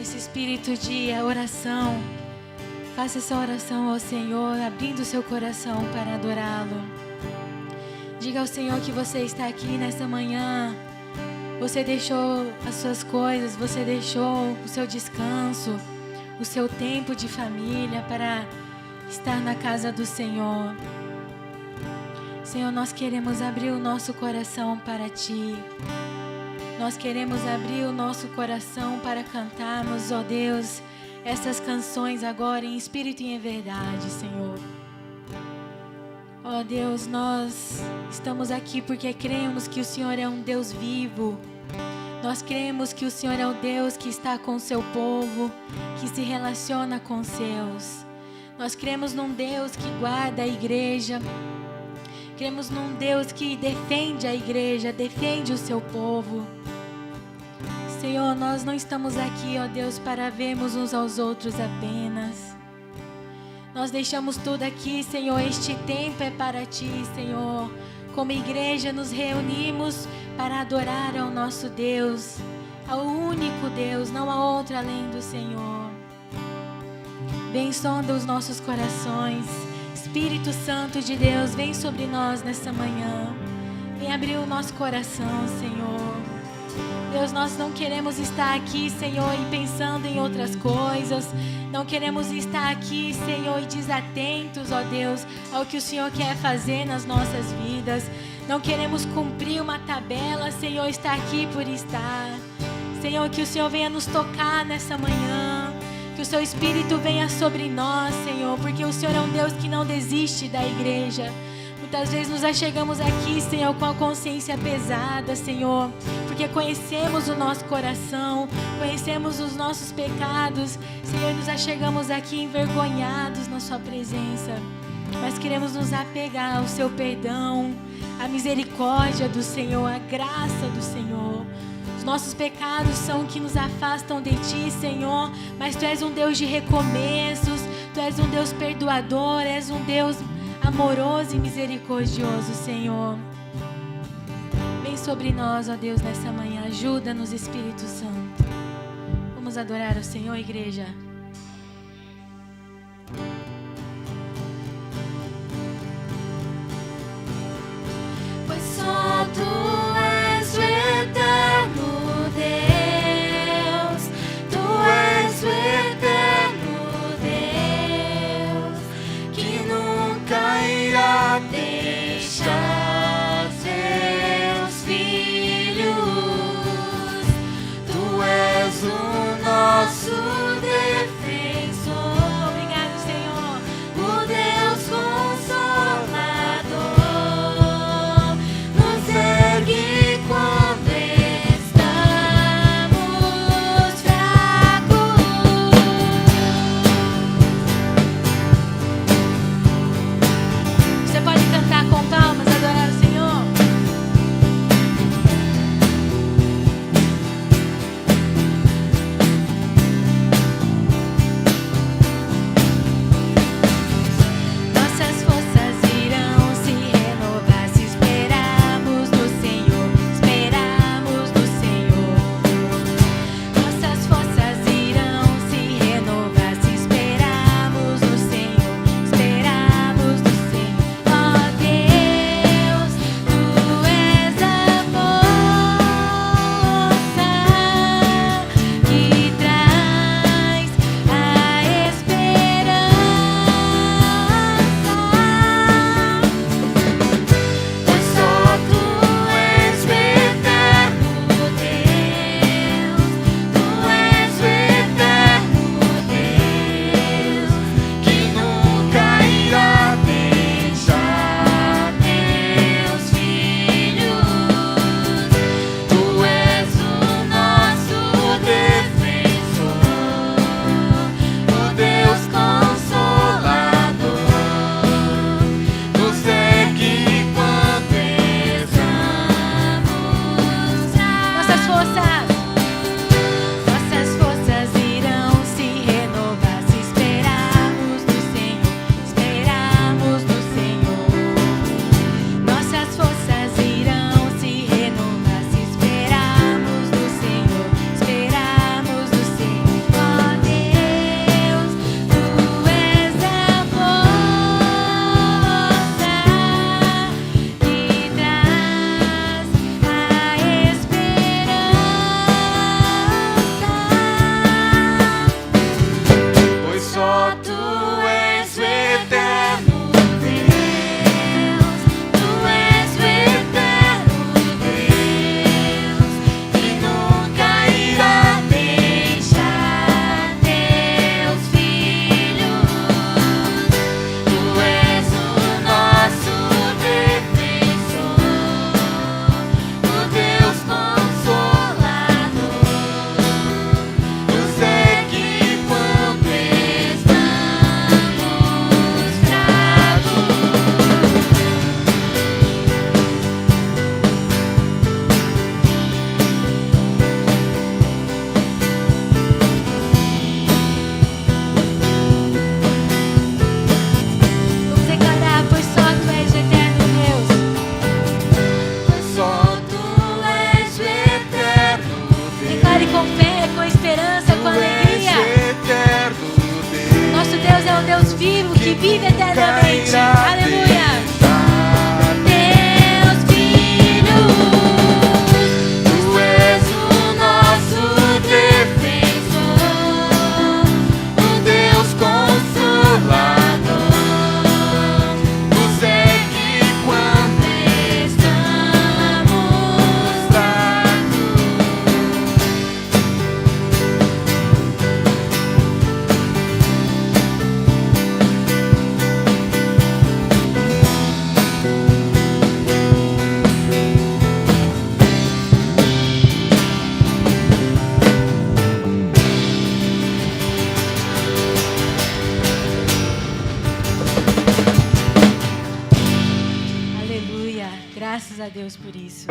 nesse espírito de oração, faça essa oração ao Senhor, abrindo seu coração para adorá-lo. Diga ao Senhor que você está aqui nesta manhã. Você deixou as suas coisas, você deixou o seu descanso, o seu tempo de família para estar na casa do Senhor. Senhor, nós queremos abrir o nosso coração para Ti. Nós queremos abrir o nosso coração para cantarmos, ó Deus, essas canções agora em espírito e em verdade, Senhor. Ó Deus, nós estamos aqui porque cremos que o Senhor é um Deus vivo. Nós cremos que o Senhor é o Deus que está com o seu povo, que se relaciona com os seus. Nós cremos num Deus que guarda a igreja. Cremos num Deus que defende a igreja, defende o seu povo. Senhor, nós não estamos aqui, ó Deus, para vermos uns aos outros apenas. Nós deixamos tudo aqui, Senhor, este tempo é para Ti, Senhor. Como igreja nos reunimos para adorar ao nosso Deus, ao único Deus, não há outro além do Senhor. Vem, sonda os nossos corações. Espírito Santo de Deus, vem sobre nós nessa manhã. Vem abrir o nosso coração, Senhor. Deus, nós não queremos estar aqui, Senhor, e pensando em outras coisas. Não queremos estar aqui, Senhor, e desatentos, ó Deus, ao que o Senhor quer fazer nas nossas vidas. Não queremos cumprir uma tabela, Senhor, estar aqui por estar. Senhor, que o Senhor venha nos tocar nessa manhã. Que o Seu Espírito venha sobre nós, Senhor, porque o Senhor é um Deus que não desiste da igreja. Muitas vezes nos achegamos aqui, Senhor, com a consciência pesada, Senhor, porque conhecemos o nosso coração, conhecemos os nossos pecados, Senhor, e nos achegamos aqui envergonhados na Sua presença. Mas queremos nos apegar ao Seu perdão, à misericórdia do Senhor, à graça do Senhor. Os nossos pecados são o que nos afastam de Ti, Senhor, mas Tu és um Deus de recomeços, Tu és um Deus perdoador, és um Deus amoroso e misericordioso, Senhor. Vem sobre nós, ó Deus, nessa manhã. Ajuda-nos, Espírito Santo. Vamos adorar o Senhor, igreja. Pois só Tu és o eterno Deus, Tu és o eterno Deus, que nunca irá deixar seus filhos. Tu és o nosso defensor. Obrigado, Senhor. com fé, com esperança, com alegria. Nosso Deus é um Deus vivo que vive eternamente. Aleluia. Deus Filho, Tu és o nosso defensor, o Deus Consolador, o segue quando estamos fracos. aleluia. Graças a Deus por isso.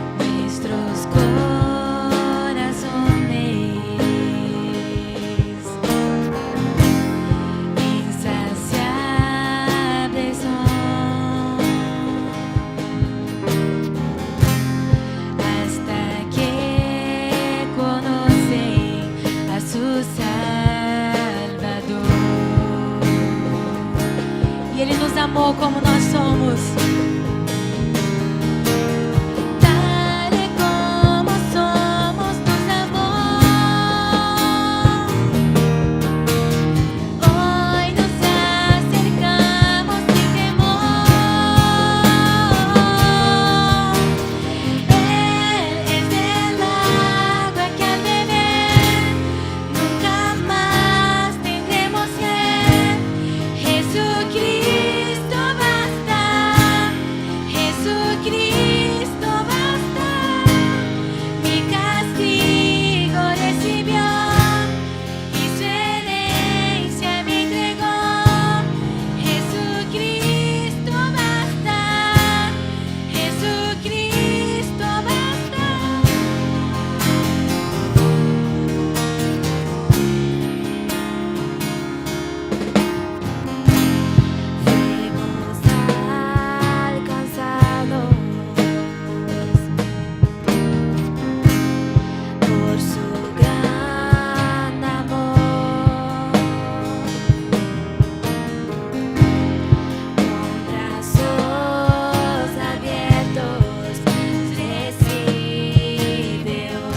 Nuestros corazones insaciables son hasta que conocen a su Salvador. E Ele nos amou como nós somos. Tal e como somos, nos amou. Hoy nos acercamos sin temor. Él es el agua que al beber nunca más tendremos sed. Jesucristo basta, Jesucristo basta. Mi castigo recibió y su herencia me entregó. Jesucristo basta, Jesucristo basta. Fuimos alcanzados por su gran amor, con brazos abiertos recibe hoy.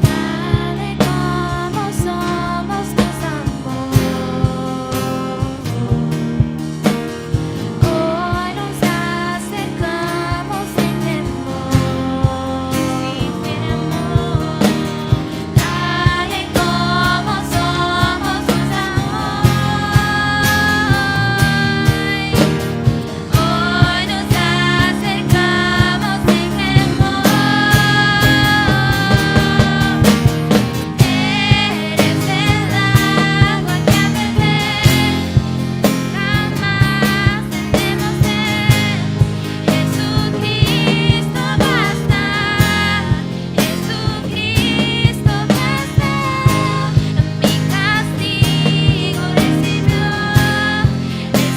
Tal y como somos, nos amó. Hoy nos acercamos sin temor, sin temor. Tal y como somos, nos amó. Hoy nos acercamos sin temor. Eres el agua que al beber jamás tendremos sed. Jesucristo basta, Jesucristo basta. Mi castigo recibió,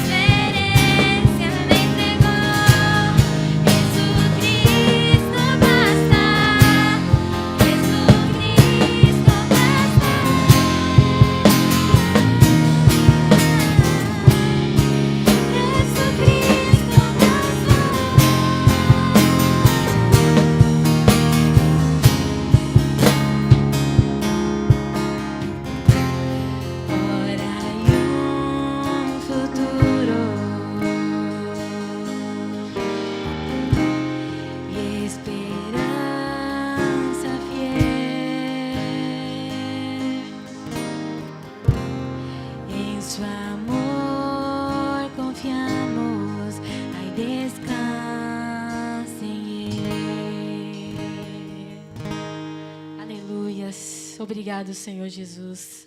su herencia me entregó. Jesucristo basta, Jesucristo basta. Jesucristo Ahora hay un futuro y esperanza fiel. En su amor confiamos, hay descanso en Él. Aleluias. Obrigado, Senhor Jesus.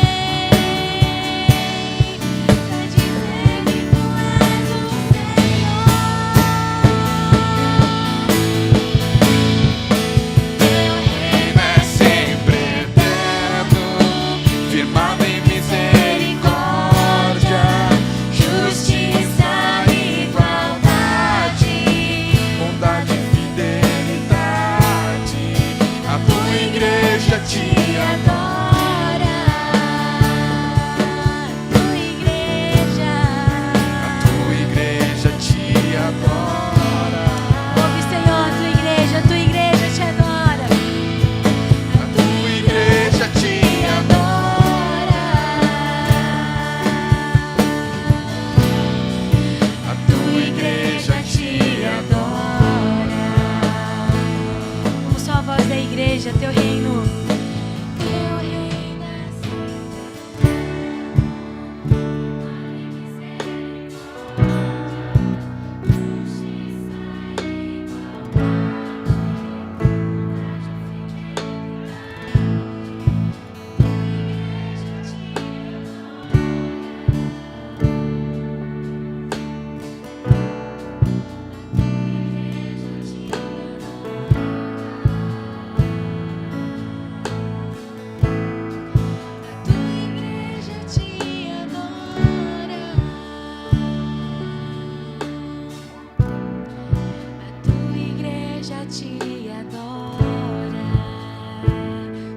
igreja te adora.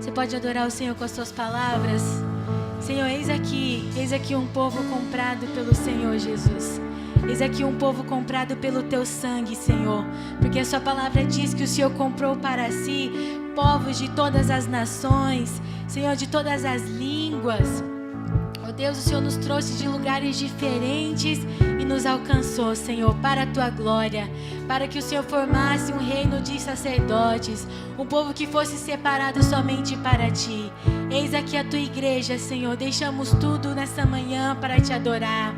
Você pode adorar o Senhor com as suas palavras? Senhor, eis aqui um povo comprado pelo Senhor Jesus. Eis aqui um povo comprado pelo teu sangue, Senhor. Porque a sua palavra diz que o Senhor comprou para si povos de todas as nações, Senhor, de todas as línguas. Oh Deus, o Senhor nos trouxe de lugares diferentes e nos alcançou, Senhor, para a tua glória, para que o Senhor formasse um reino de sacerdotes, um povo que fosse separado somente para ti. Eis aqui a tua igreja, Senhor, deixamos tudo nessa manhã para te adorar.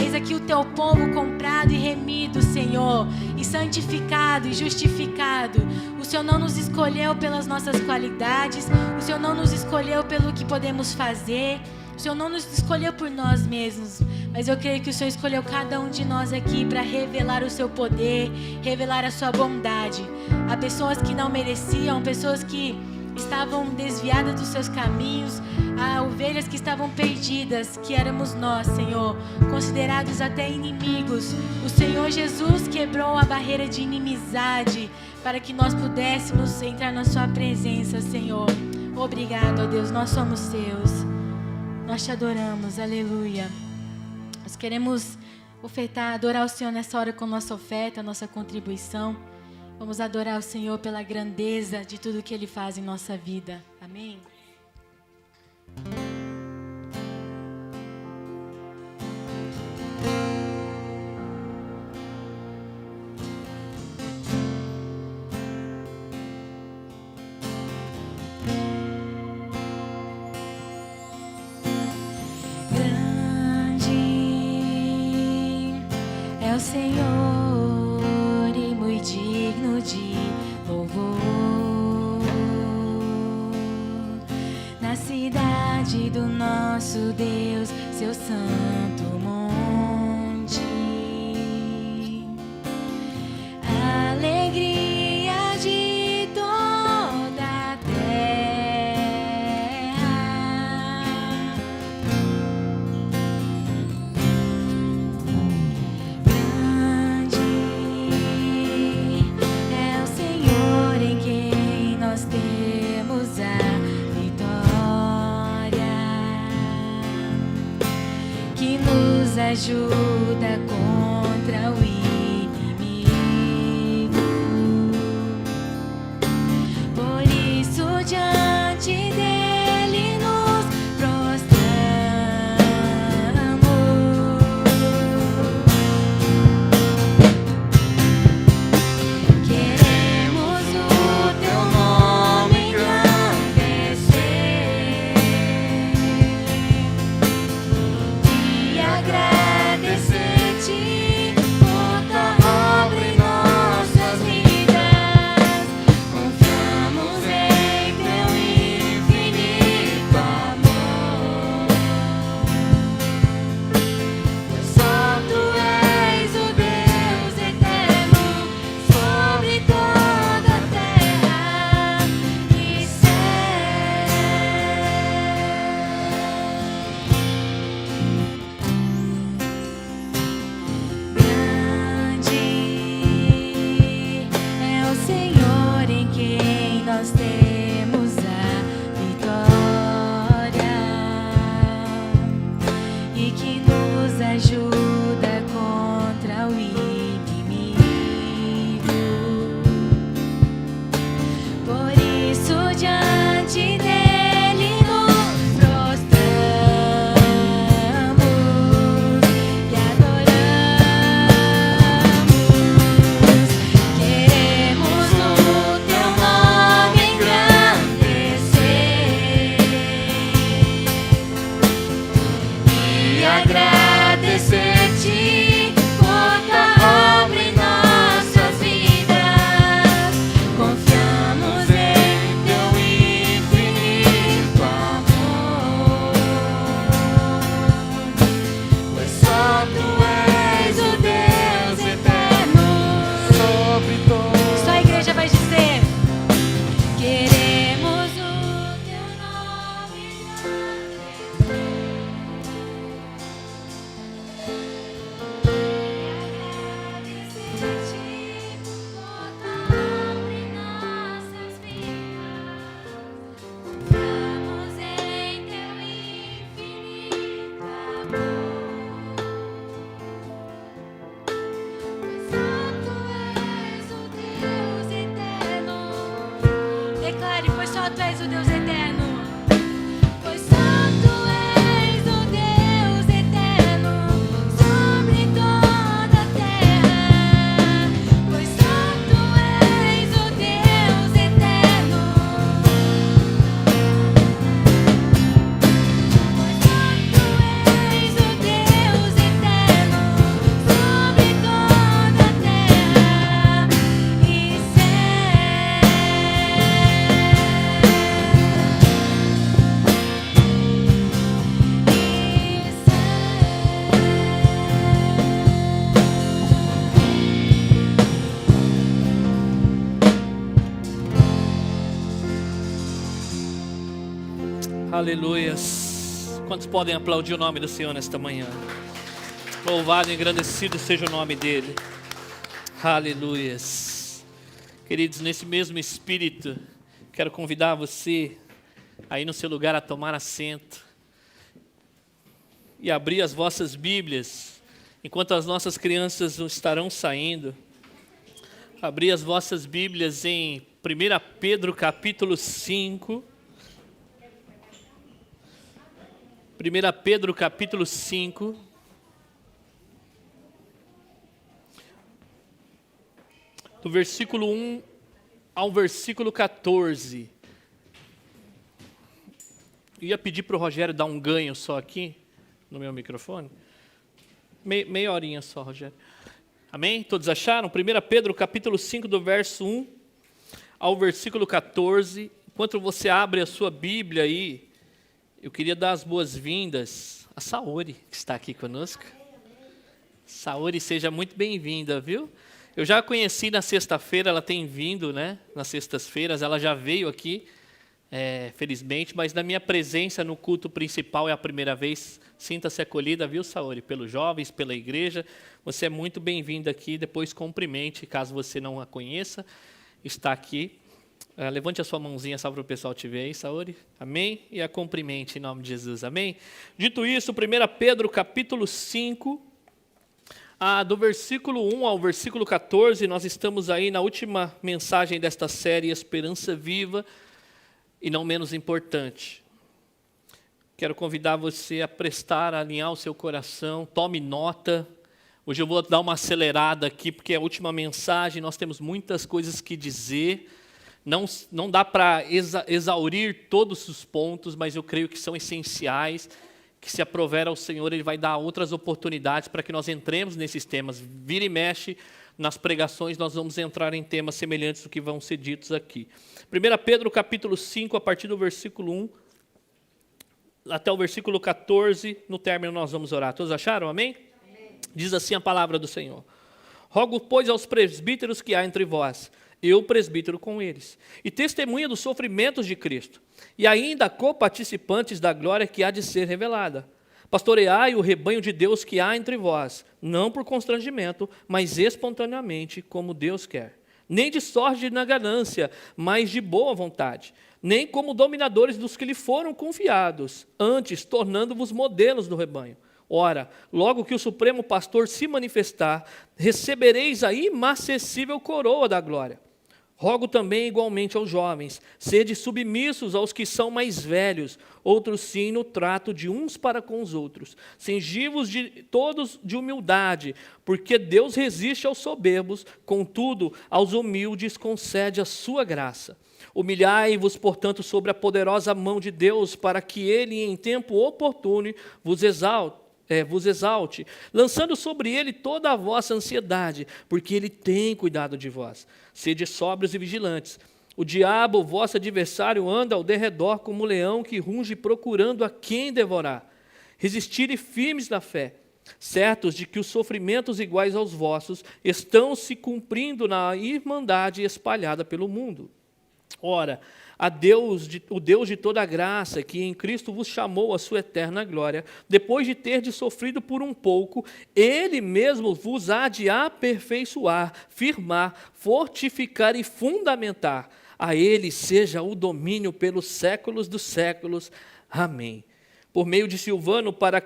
Eis aqui o teu povo comprado e remido, Senhor, e santificado e justificado. O Senhor não nos escolheu pelas nossas qualidades, o Senhor não nos escolheu pelo que podemos fazer, o Senhor não nos escolheu por nós mesmos, mas eu creio que o Senhor escolheu cada um de nós aqui para revelar o seu poder, revelar a sua bondade. Há pessoas que não mereciam, pessoas que estavam desviadas dos seus caminhos, há ovelhas que estavam perdidas, que éramos nós, Senhor, considerados até inimigos. O Senhor Jesus quebrou a barreira de inimizade para que nós pudéssemos entrar na sua presença, Senhor. Obrigado, ó Deus, nós somos teus. Nós te adoramos, aleluia. Nós queremos adorar o Senhor nessa hora com nossa oferta, nossa contribuição. Vamos adorar o Senhor pela grandeza de tudo que Ele faz em nossa vida. Amém? É o Senhor e muito digno de louvor. Na cidade do nosso Deus, seu santo monte, a alegria de toda a terra. Ajuda contra o inimigo. Por isso diante dele nos prostramos. Queremos o teu nome engrandecer e agradecer. Aleluias. Quantos podem aplaudir o nome do Senhor nesta manhã? Louvado e engrandecido seja o nome dEle. Aleluias. Queridos, nesse mesmo espírito, quero convidar você aí no seu lugar a tomar assento e abrir as vossas Bíblias, enquanto as nossas crianças estarão saindo. Abrir as vossas Bíblias em 1 Pedro capítulo 5. 1 Pedro capítulo 5. Do versículo 1 ao versículo 14. Eu ia pedir para o Rogério dar um ganho só aqui, no meu microfone. Meia horinha só, Rogério. Amém? Todos acharam? 1 Pedro capítulo 5, do verso 1 ao versículo 14. Enquanto você abre a sua Bíblia aí, eu queria dar as boas-vindas a Saori, que está aqui conosco. Saori, seja muito bem-vinda, viu? Eu já a conheci na sexta-feira, ela tem vindo, né? Nas sextas-feiras, ela já veio aqui, felizmente, mas na minha presença no culto principal é a primeira vez. Sinta-se acolhida, viu, Saori? Pelos jovens, pela igreja. Você é muito bem-vinda aqui, depois cumprimente, caso você não a conheça, está aqui. Levante a sua mãozinha só para o pessoal te ver aí, Saori. Amém? E a cumprimente em nome de Jesus, amém? Dito isso, 1 Pedro capítulo 5, do versículo 1 ao versículo 14, nós estamos aí na última mensagem desta série, Esperança Viva, e não menos importante. Quero convidar você a prestar, a alinhar o seu coração, tome nota. Hoje eu vou dar uma acelerada aqui, porque é a última mensagem, nós temos muitas coisas que dizer. Não dá para exaurir todos os pontos, mas eu creio que são essenciais, que se aprover ao Senhor, Ele vai dar outras oportunidades para que nós entremos nesses temas. Vira e mexe nas pregações, nós vamos entrar em temas semelhantes do que vão ser ditos aqui. 1 Pedro capítulo 5, a partir do versículo 1 até o versículo 14, no término nós vamos orar. Todos acharam? Amém? Amém. Diz assim a palavra do Senhor. Rogo, pois, aos presbíteros que há entre vós, eu presbítero com eles, e testemunha dos sofrimentos de Cristo, e ainda coparticipantes da glória que há de ser revelada. Pastoreai o rebanho de Deus que há entre vós, não por constrangimento, mas espontaneamente, como Deus quer. Nem de sorte na ganância, mas de boa vontade. Nem como dominadores dos que lhe foram confiados, antes tornando-vos modelos do rebanho. Ora, logo que o Supremo Pastor se manifestar, recebereis a inacessível coroa da glória. Rogo também igualmente aos jovens, sede submissos aos que são mais velhos, outros sim no trato de uns para com os outros, cingivos de todos de humildade, porque Deus resiste aos soberbos, contudo aos humildes concede a sua graça. Humilhai-vos, portanto, sobre a poderosa mão de Deus, para que Ele, em tempo oportuno, vos exalte, lançando sobre Ele toda a vossa ansiedade, porque Ele tem cuidado de vós. Sede sóbrios e vigilantes. O diabo, vosso adversário, anda ao derredor como um leão que runge procurando a quem devorar. Resistirem firmes na fé, certos de que os sofrimentos iguais aos vossos estão se cumprindo na irmandade espalhada pelo mundo. Ora, o Deus de toda a graça, que em Cristo vos chamou à sua eterna glória, depois de terdes sofrido por um pouco, Ele mesmo vos há de aperfeiçoar, firmar, fortificar e fundamentar. A Ele seja o domínio pelos séculos dos séculos. Amém. Por meio de Silvano, para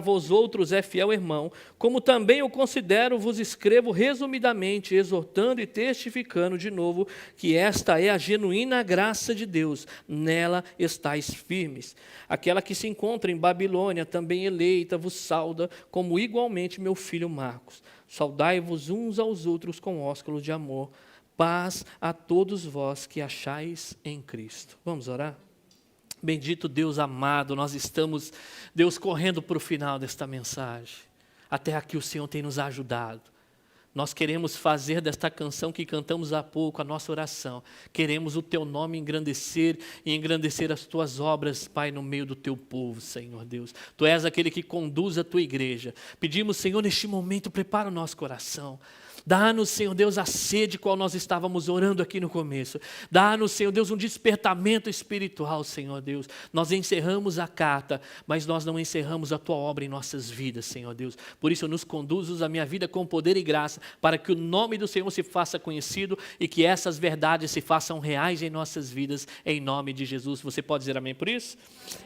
vós outros é fiel irmão, como também eu considero, vos escrevo resumidamente, exortando e testificando de novo que esta é a genuína graça de Deus, nela estáis firmes. Aquela que se encontra em Babilônia, também eleita, vos sauda, como igualmente meu filho Marcos. Saudai-vos uns aos outros com ósculos de amor. Paz a todos vós que achais em Cristo. Vamos orar? Bendito Deus amado, nós estamos, Deus, correndo para o final desta mensagem. Até aqui o Senhor tem nos ajudado. Nós queremos fazer desta canção que cantamos há pouco a nossa oração. Queremos o Teu nome engrandecer e engrandecer as Tuas obras, Pai, no meio do Teu povo, Senhor Deus. Tu és aquele que conduz a Tua igreja. Pedimos, Senhor, neste momento, prepara o nosso coração. Dá-nos, Senhor Deus, a sede qual nós estávamos orando aqui no começo. Dá-nos, Senhor Deus, um despertamento espiritual, Senhor Deus. Nós encerramos a carta, mas nós não encerramos a Tua obra em nossas vidas, Senhor Deus. Por isso, nos conduzes a minha vida com poder e graça, para que o nome do Senhor se faça conhecido e que essas verdades se façam reais em nossas vidas, em nome de Jesus. Você pode dizer amém por isso?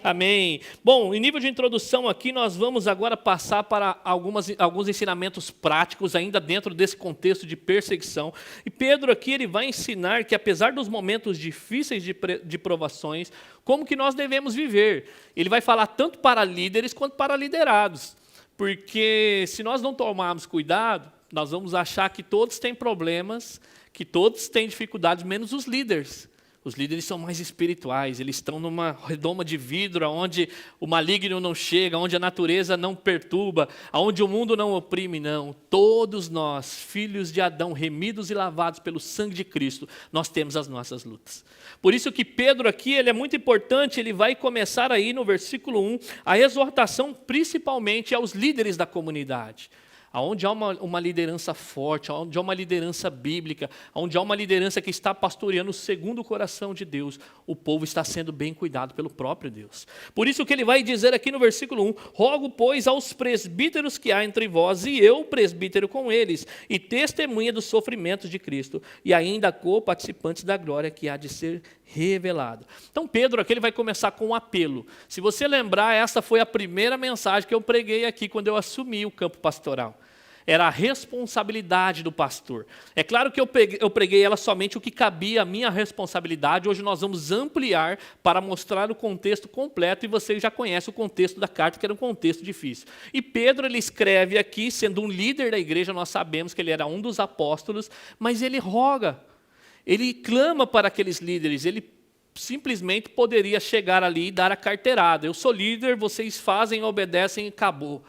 Amém. Bom, em nível de introdução aqui, nós vamos agora passar para alguns ensinamentos práticos, ainda dentro desse contexto de perseguição. E Pedro aqui ele vai ensinar que apesar dos momentos difíceis de provações, como que nós devemos viver. Ele vai falar tanto para líderes quanto para liderados. Porque se nós não tomarmos cuidado, nós vamos achar que todos têm problemas, que todos têm dificuldades, menos os líderes. Os líderes são mais espirituais, eles estão numa redoma de vidro, onde o maligno não chega, onde a natureza não perturba, onde o mundo não oprime, não. Todos nós, filhos de Adão, remidos e lavados pelo sangue de Cristo, nós temos as nossas lutas. Por isso que Pedro aqui, ele é muito importante, ele vai começar aí no versículo 1, a exortação principalmente aos líderes da comunidade. Onde há uma liderança forte, onde há uma liderança bíblica, onde há uma liderança que está pastoreando segundo o coração de Deus, o povo está sendo bem cuidado pelo próprio Deus. Por isso que ele vai dizer aqui no versículo 1, rogo, pois, aos presbíteros que há entre vós, e eu, presbítero com eles, e testemunha dos sofrimentos de Cristo, e ainda co-participantes da glória que há de ser revelado. Então Pedro aqui ele vai começar com um apelo. Se você lembrar, essa foi a primeira mensagem que eu preguei aqui quando eu assumi o campo pastoral. Era a responsabilidade do pastor. É claro que eu preguei ela somente o que cabia à minha responsabilidade. Hoje nós vamos ampliar para mostrar o contexto completo, e vocês já conhecem o contexto da carta, que era um contexto difícil. E Pedro ele escreve aqui, sendo um líder da igreja, nós sabemos que ele era um dos apóstolos, mas ele roga, ele clama para aqueles líderes, ele simplesmente poderia chegar ali e dar a carteirada. Eu sou líder, vocês fazem, obedecem e acabou.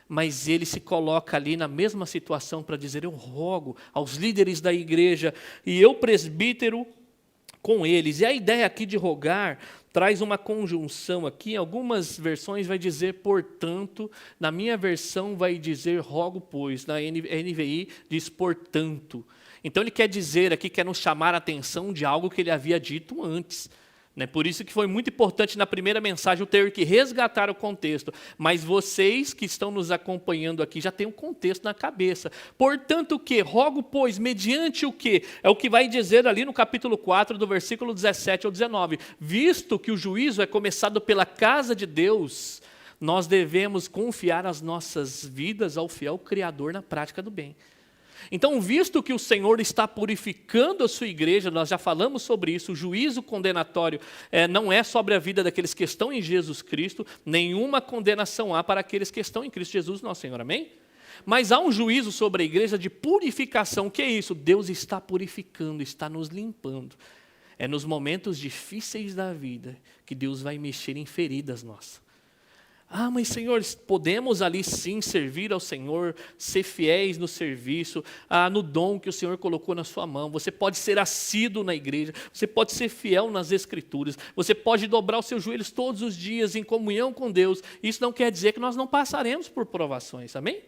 Mas ele se coloca ali na mesma situação para dizer, eu rogo aos líderes da igreja, e eu presbítero com eles. E a ideia aqui de rogar traz uma conjunção aqui, em algumas versões vai dizer portanto, na minha versão vai dizer rogo pois, na NVI diz portanto. Então ele quer dizer aqui, quer nos chamar a atenção de algo que ele havia dito antes. Por isso que foi muito importante na primeira mensagem eu ter que resgatar o contexto. Mas vocês que estão nos acompanhando aqui já têm um contexto na cabeça. Portanto o quê? Rogo, pois, mediante o quê? É o que vai dizer ali no capítulo 4, do versículo 17 ao 19. Visto que o juízo é começado pela casa de Deus, nós devemos confiar as nossas vidas ao fiel Criador na prática do bem. Então, visto que o Senhor está purificando a sua igreja, nós já falamos sobre isso, o juízo condenatório não é sobre a vida daqueles que estão em Jesus Cristo, nenhuma condenação há para aqueles que estão em Cristo Jesus, nosso Senhor, amém? Mas há um juízo sobre a igreja de purificação, o que é isso? Deus está purificando, está nos limpando. É nos momentos difíceis da vida que Deus vai mexer em feridas nossas. Ah, mas Senhor, podemos ali sim servir ao Senhor, ser fiéis no serviço, no dom que o Senhor colocou na sua mão. Você pode ser assíduo na igreja, você pode ser fiel nas Escrituras, você pode dobrar os seus joelhos todos os dias em comunhão com Deus. Isso não quer dizer que nós não passaremos por provações, amém?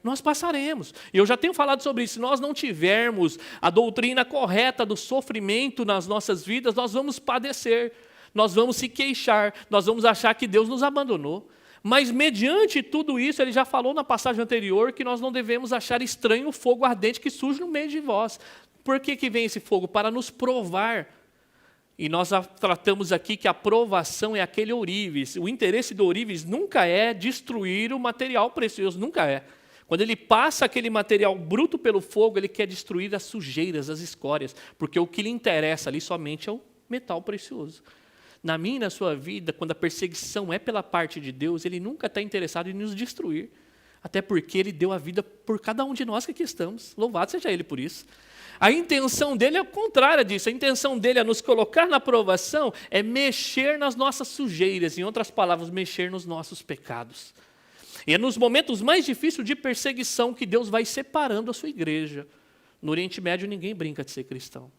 Nós passaremos. E eu já tenho falado sobre isso. Se nós não tivermos a doutrina correta do sofrimento nas nossas vidas, nós vamos padecer, nós vamos se queixar, nós vamos achar que Deus nos abandonou. Mas mediante tudo isso, ele já falou na passagem anterior que nós não devemos achar estranho o fogo ardente que surge no meio de vós. Por que vem esse fogo? Para nos provar. E nós tratamos aqui que a provação é aquele ourives. O interesse do ourives nunca é destruir o material precioso, nunca é. Quando ele passa aquele material bruto pelo fogo, ele quer destruir as sujeiras, as escórias, porque o que lhe interessa ali somente é o metal precioso. Na minha e na sua vida, quando a perseguição é pela parte de Deus, Ele nunca está interessado em nos destruir. Até porque Ele deu a vida por cada um de nós que aqui estamos. Louvado seja Ele por isso. A intenção dele é o contrário disso. A intenção dele é nos colocar na provação, é mexer nas nossas sujeiras. Em outras palavras, mexer nos nossos pecados. E é nos momentos mais difíceis de perseguição que Deus vai separando a sua igreja. No Oriente Médio, ninguém brinca de ser cristão.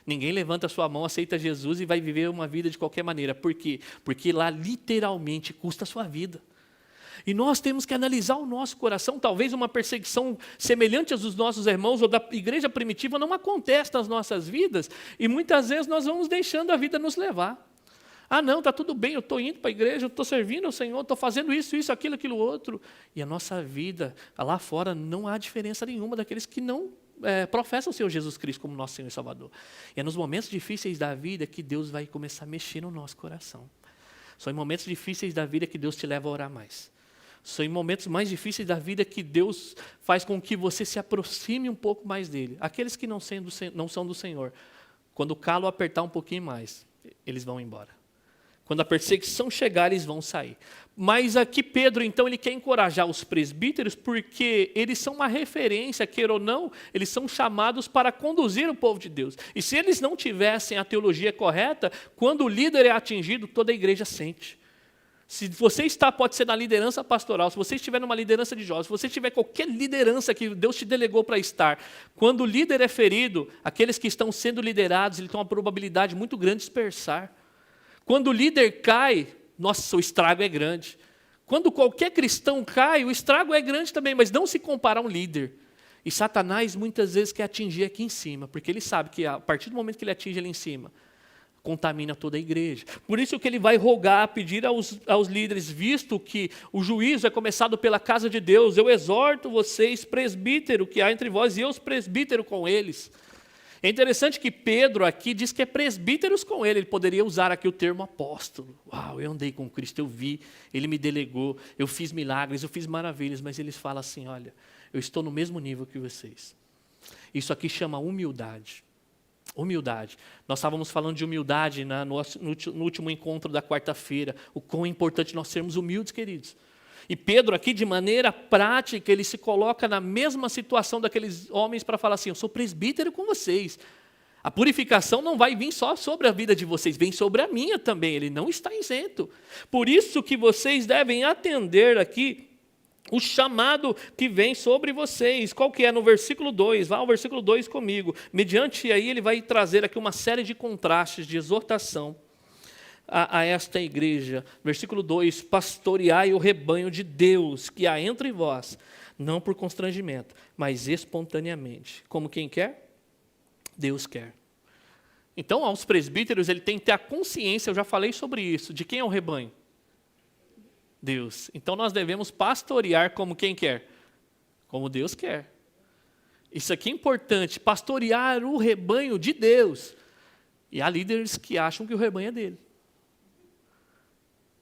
Ninguém levanta a sua mão, aceita Jesus e vai viver uma vida de qualquer maneira. Por quê? Porque lá literalmente custa a sua vida. E nós temos que analisar o nosso coração. Talvez uma perseguição semelhante às dos nossos irmãos ou da igreja primitiva não aconteça nas nossas vidas. E muitas vezes nós vamos deixando a vida nos levar. Ah, não, está tudo bem, eu estou indo para a igreja, eu estou servindo ao Senhor, estou fazendo isso, aquilo outro. E a nossa vida, lá fora, não há diferença nenhuma daqueles que não professam o Senhor Jesus Cristo como nosso Senhor e Salvador. E é nos momentos difíceis da vida que Deus vai começar a mexer no nosso coração. São em momentos difíceis da vida que Deus te leva a orar mais. São em momentos mais difíceis da vida que Deus faz com que você se aproxime um pouco mais dEle. Aqueles que não são do Senhor, quando o calo apertar um pouquinho mais, eles vão embora. Quando a perseguição chegar, eles vão sair. Mas aqui Pedro, então, ele quer encorajar os presbíteros porque eles são uma referência, queira ou não, eles são chamados para conduzir o povo de Deus. E se eles não tivessem a teologia correta, quando o líder é atingido, toda a igreja sente. Se você pode ser na liderança pastoral, se você estiver numa liderança de jovens, se você tiver qualquer liderança que Deus te delegou para estar, quando o líder é ferido, aqueles que estão sendo liderados, eles têm uma probabilidade muito grande de dispersar. Quando o líder cai, nossa, o estrago é grande. Quando qualquer cristão cai, o estrago é grande também, mas não se compara a um líder. E Satanás muitas vezes quer atingir aqui em cima, porque ele sabe que a partir do momento que ele atinge ali em cima, contamina toda a igreja. Por isso que ele vai rogar, pedir aos líderes, visto que o juízo é começado pela casa de Deus, eu exorto vocês, presbítero que há entre vós, e eu os presbítero com eles. É interessante que Pedro aqui diz que é presbíteros com ele poderia usar aqui o termo apóstolo. Uau, eu andei com Cristo, eu vi, ele me delegou, eu fiz milagres, eu fiz maravilhas, mas eles falam assim, olha, eu estou no mesmo nível que vocês. Isso aqui chama humildade. Humildade. Nós estávamos falando de humildade no último encontro da quarta-feira, o quão é importante nós sermos humildes, queridos. E Pedro aqui, de maneira prática, ele se coloca na mesma situação daqueles homens para falar assim, eu sou presbítero com vocês. A purificação não vai vir só sobre a vida de vocês, vem sobre a minha também, ele não está isento. Por isso que vocês devem atender aqui o chamado que vem sobre vocês. Qual que é? No versículo 2, vá ao versículo 2 comigo. Mediante aí ele vai trazer aqui uma série de contrastes, de exortação a esta igreja. Versículo 2, pastoreai o rebanho de Deus, que há entre vós, não por constrangimento, mas espontaneamente. Como quem quer? Deus quer. Então, aos presbíteros, ele tem que ter a consciência, eu já falei sobre isso, de quem é o rebanho? Deus. Então, nós devemos pastorear como quem quer? Como Deus quer. Isso aqui é importante, pastorear o rebanho de Deus. E há líderes que acham que o rebanho é dele.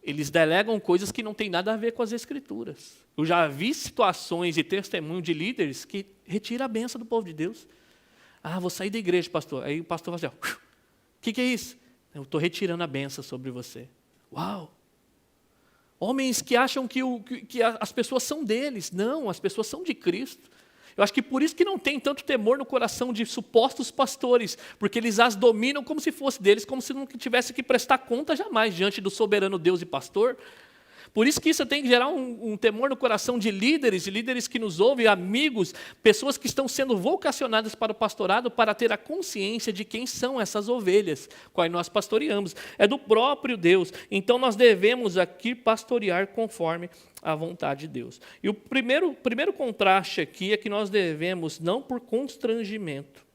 Eles delegam coisas que não têm nada a ver com as Escrituras. Eu já vi situações e testemunho de líderes que retiram a bênção do povo de Deus. Ah, vou sair da igreja, pastor. Aí o pastor vai dizer, o que é isso? Eu estou retirando a bênção sobre você. Uau! Homens que acham que as pessoas são deles. Não, as pessoas são de Cristo. Eu acho que por isso que não tem tanto temor no coração de supostos pastores, porque eles as dominam como se fosse deles, como se não tivesse que prestar conta jamais diante do soberano Deus e pastor. Por isso que isso tem que gerar um temor no coração de líderes que nos ouvem, amigos, pessoas que estão sendo vocacionadas para o pastorado, para ter a consciência de quem são essas ovelhas, quais nós pastoreamos. É do próprio Deus. Então nós devemos aqui pastorear conforme a vontade de Deus. E o primeiro contraste aqui é que nós devemos, não por constrangimento,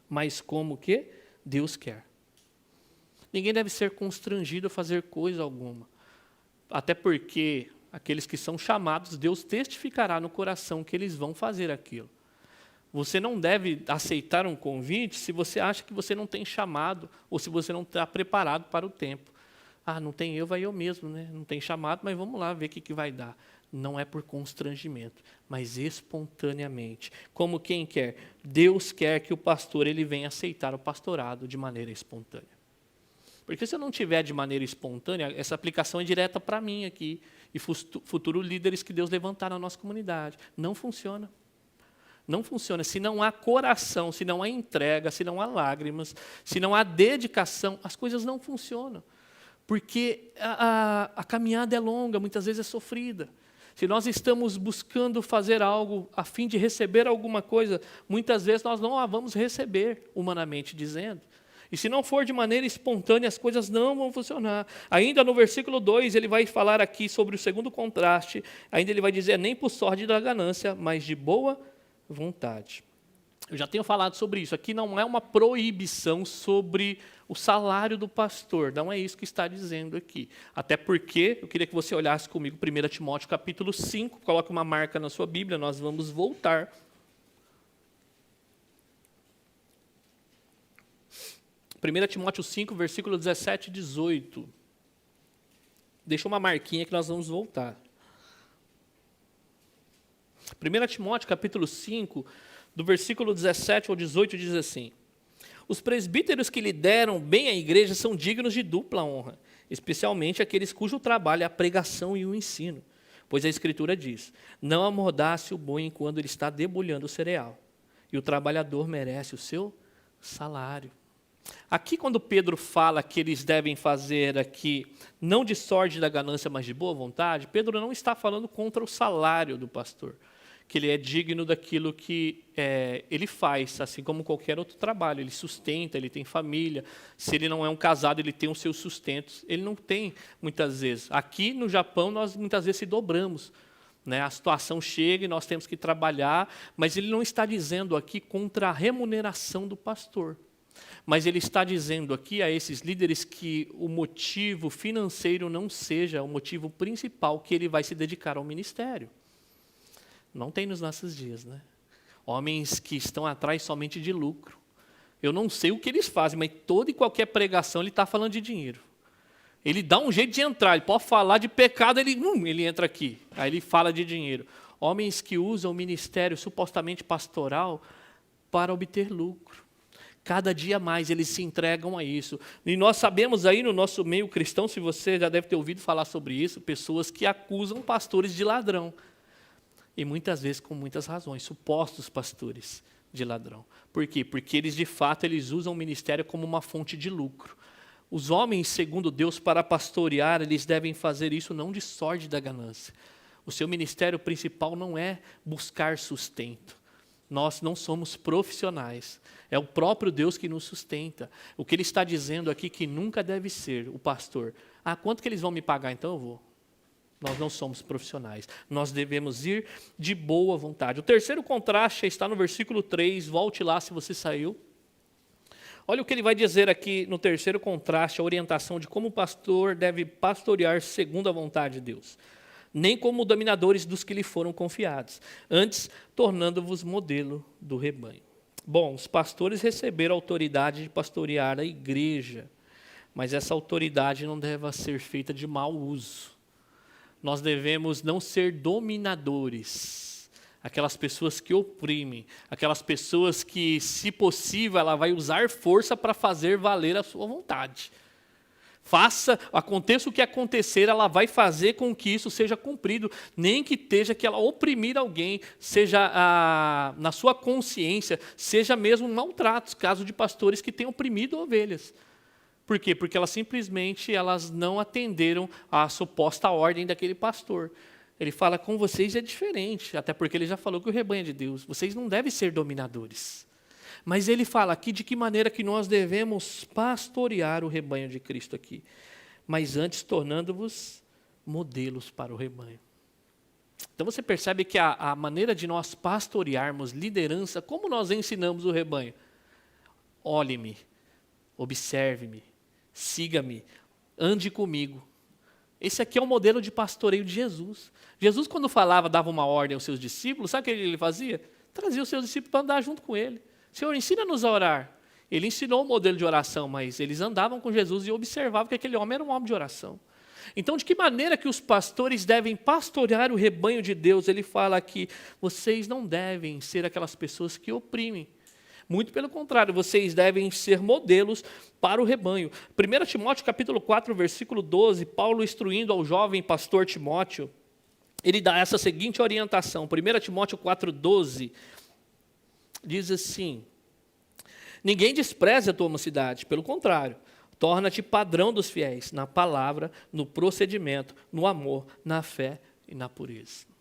mas como que Deus quer. Ninguém deve ser constrangido a fazer coisa alguma. Até porque aqueles que são chamados, Deus testificará no coração que eles vão fazer aquilo. Você não deve aceitar um convite se você acha que você não tem chamado ou se você não está preparado para o tempo. Ah, não tem eu, vai eu mesmo, né? Não tem chamado, mas vamos lá ver o que vai dar. Não é por constrangimento, mas espontaneamente. Como quem quer? Deus quer que o pastor ele venha aceitar o pastorado de maneira espontânea. Porque se eu não tiver de maneira espontânea, essa aplicação é direta para mim aqui e futuros líderes que Deus levantar na nossa comunidade. Não funciona. Não funciona. Se não há coração, se não há entrega, se não há lágrimas, se não há dedicação, as coisas não funcionam. Porque a caminhada é longa, muitas vezes é sofrida. Se nós estamos buscando fazer algo a fim de receber alguma coisa, muitas vezes nós não a vamos receber, humanamente dizendo. E se não for de maneira espontânea, as coisas não vão funcionar. Ainda no versículo 2, ele vai falar aqui sobre o segundo contraste. Ainda ele vai dizer, nem por sorte da ganância, mas de boa vontade. Eu já tenho falado sobre isso. Aqui não é uma proibição sobre o salário do pastor. Não é isso que está dizendo aqui. Até porque, eu queria que você olhasse comigo 1 Timóteo capítulo 5. Coloque uma marca na sua Bíblia, nós vamos voltar. 1 Timóteo 5, versículo 17 e 18. Deixa uma marquinha que nós vamos voltar. 1 Timóteo capítulo 5, do versículo 17 ao 18, diz assim: os presbíteros que lideram bem a igreja são dignos de dupla honra, especialmente aqueles cujo trabalho é a pregação e o ensino. Pois a Escritura diz, não amordace o boi enquanto ele está debulhando o cereal, e o trabalhador merece o seu salário. Aqui, quando Pedro fala que eles devem fazer aqui, não de sorte da ganância, mas de boa vontade, Pedro não está falando contra o salário do pastor, que ele é digno daquilo que ele faz, assim como qualquer outro trabalho. Ele sustenta, ele tem família. Se ele não é um casado, ele tem os seus sustentos. Ele não tem, muitas vezes. Aqui no Japão, nós muitas vezes se dobramos. A situação chega e nós temos que trabalhar, mas ele não está dizendo aqui contra a remuneração do pastor. Mas ele está dizendo aqui a esses líderes que o motivo financeiro não seja o motivo principal que ele vai se dedicar ao ministério. Não tem nos nossos dias, né? Homens que estão atrás somente de lucro. Eu não sei o que eles fazem, mas toda e qualquer pregação ele está falando de dinheiro. Ele dá um jeito de entrar, ele pode falar de pecado, ele entra aqui. Aí ele fala de dinheiro. Homens que usam o ministério supostamente pastoral para obter lucro. Cada dia mais eles se entregam a isso. E nós sabemos aí no nosso meio cristão, se você já deve ter ouvido falar sobre isso, pessoas que acusam pastores de ladrão. E muitas vezes com muitas razões, supostos pastores de ladrão. Por quê? Porque eles, de fato, eles usam o ministério como uma fonte de lucro. Os homens, segundo Deus, para pastorear, eles devem fazer isso não de sorte da ganância. O seu ministério principal não é buscar sustento. Nós não somos profissionais. É o próprio Deus que nos sustenta. O que ele está dizendo aqui que nunca deve ser o pastor. Quanto que eles vão me pagar? Então eu vou. Nós não somos profissionais. Nós devemos ir de boa vontade. O terceiro contraste está no versículo 3. Volte lá se você saiu. Olha o que ele vai dizer aqui no terceiro contraste, a orientação de como o pastor deve pastorear segundo a vontade de Deus. Nem como dominadores dos que lhe foram confiados, antes tornando-vos modelo do rebanho. Bom, os pastores receberam a autoridade de pastorear a igreja, mas essa autoridade não deve ser feita de mau uso. Nós devemos não ser dominadores, aquelas pessoas que oprimem, aquelas pessoas que, se possível, ela vai usar força para fazer valer a sua vontade. Aconteça o que acontecer, ela vai fazer com que isso seja cumprido, nem que esteja que ela oprimir alguém, seja na sua consciência, seja mesmo maltratos, caso de pastores que tenham oprimido ovelhas. Por quê? Porque elas não atenderam à suposta ordem daquele pastor. Ele fala, com vocês é diferente, até porque ele já falou que o rebanho é de Deus. Vocês não devem ser dominadores. Mas ele fala aqui de que maneira que nós devemos pastorear o rebanho de Cristo aqui. Mas antes tornando-vos modelos para o rebanho. Então você percebe que a maneira de nós pastorearmos liderança, como nós ensinamos o rebanho? Olhe-me, observe-me, siga-me, ande comigo. Esse aqui é o modelo de pastoreio de Jesus. Jesus, quando falava, dava uma ordem aos seus discípulos, sabe o que ele fazia? Trazia os seus discípulos para andar junto com ele. Senhor, ensina-nos a orar. Ele ensinou o modelo de oração, mas eles andavam com Jesus e observavam que aquele homem era um homem de oração. Então, de que maneira que os pastores devem pastorear o rebanho de Deus? Ele fala aqui, vocês não devem ser aquelas pessoas que oprimem. Muito pelo contrário, vocês devem ser modelos para o rebanho. 1 Timóteo capítulo 4, versículo 12, Paulo instruindo ao jovem pastor Timóteo, ele dá essa seguinte orientação. 1 Timóteo 4, 12, diz assim, ninguém despreze a tua mocidade, pelo contrário, torna-te padrão dos fiéis, na palavra, no procedimento, no amor, na fé e na pureza.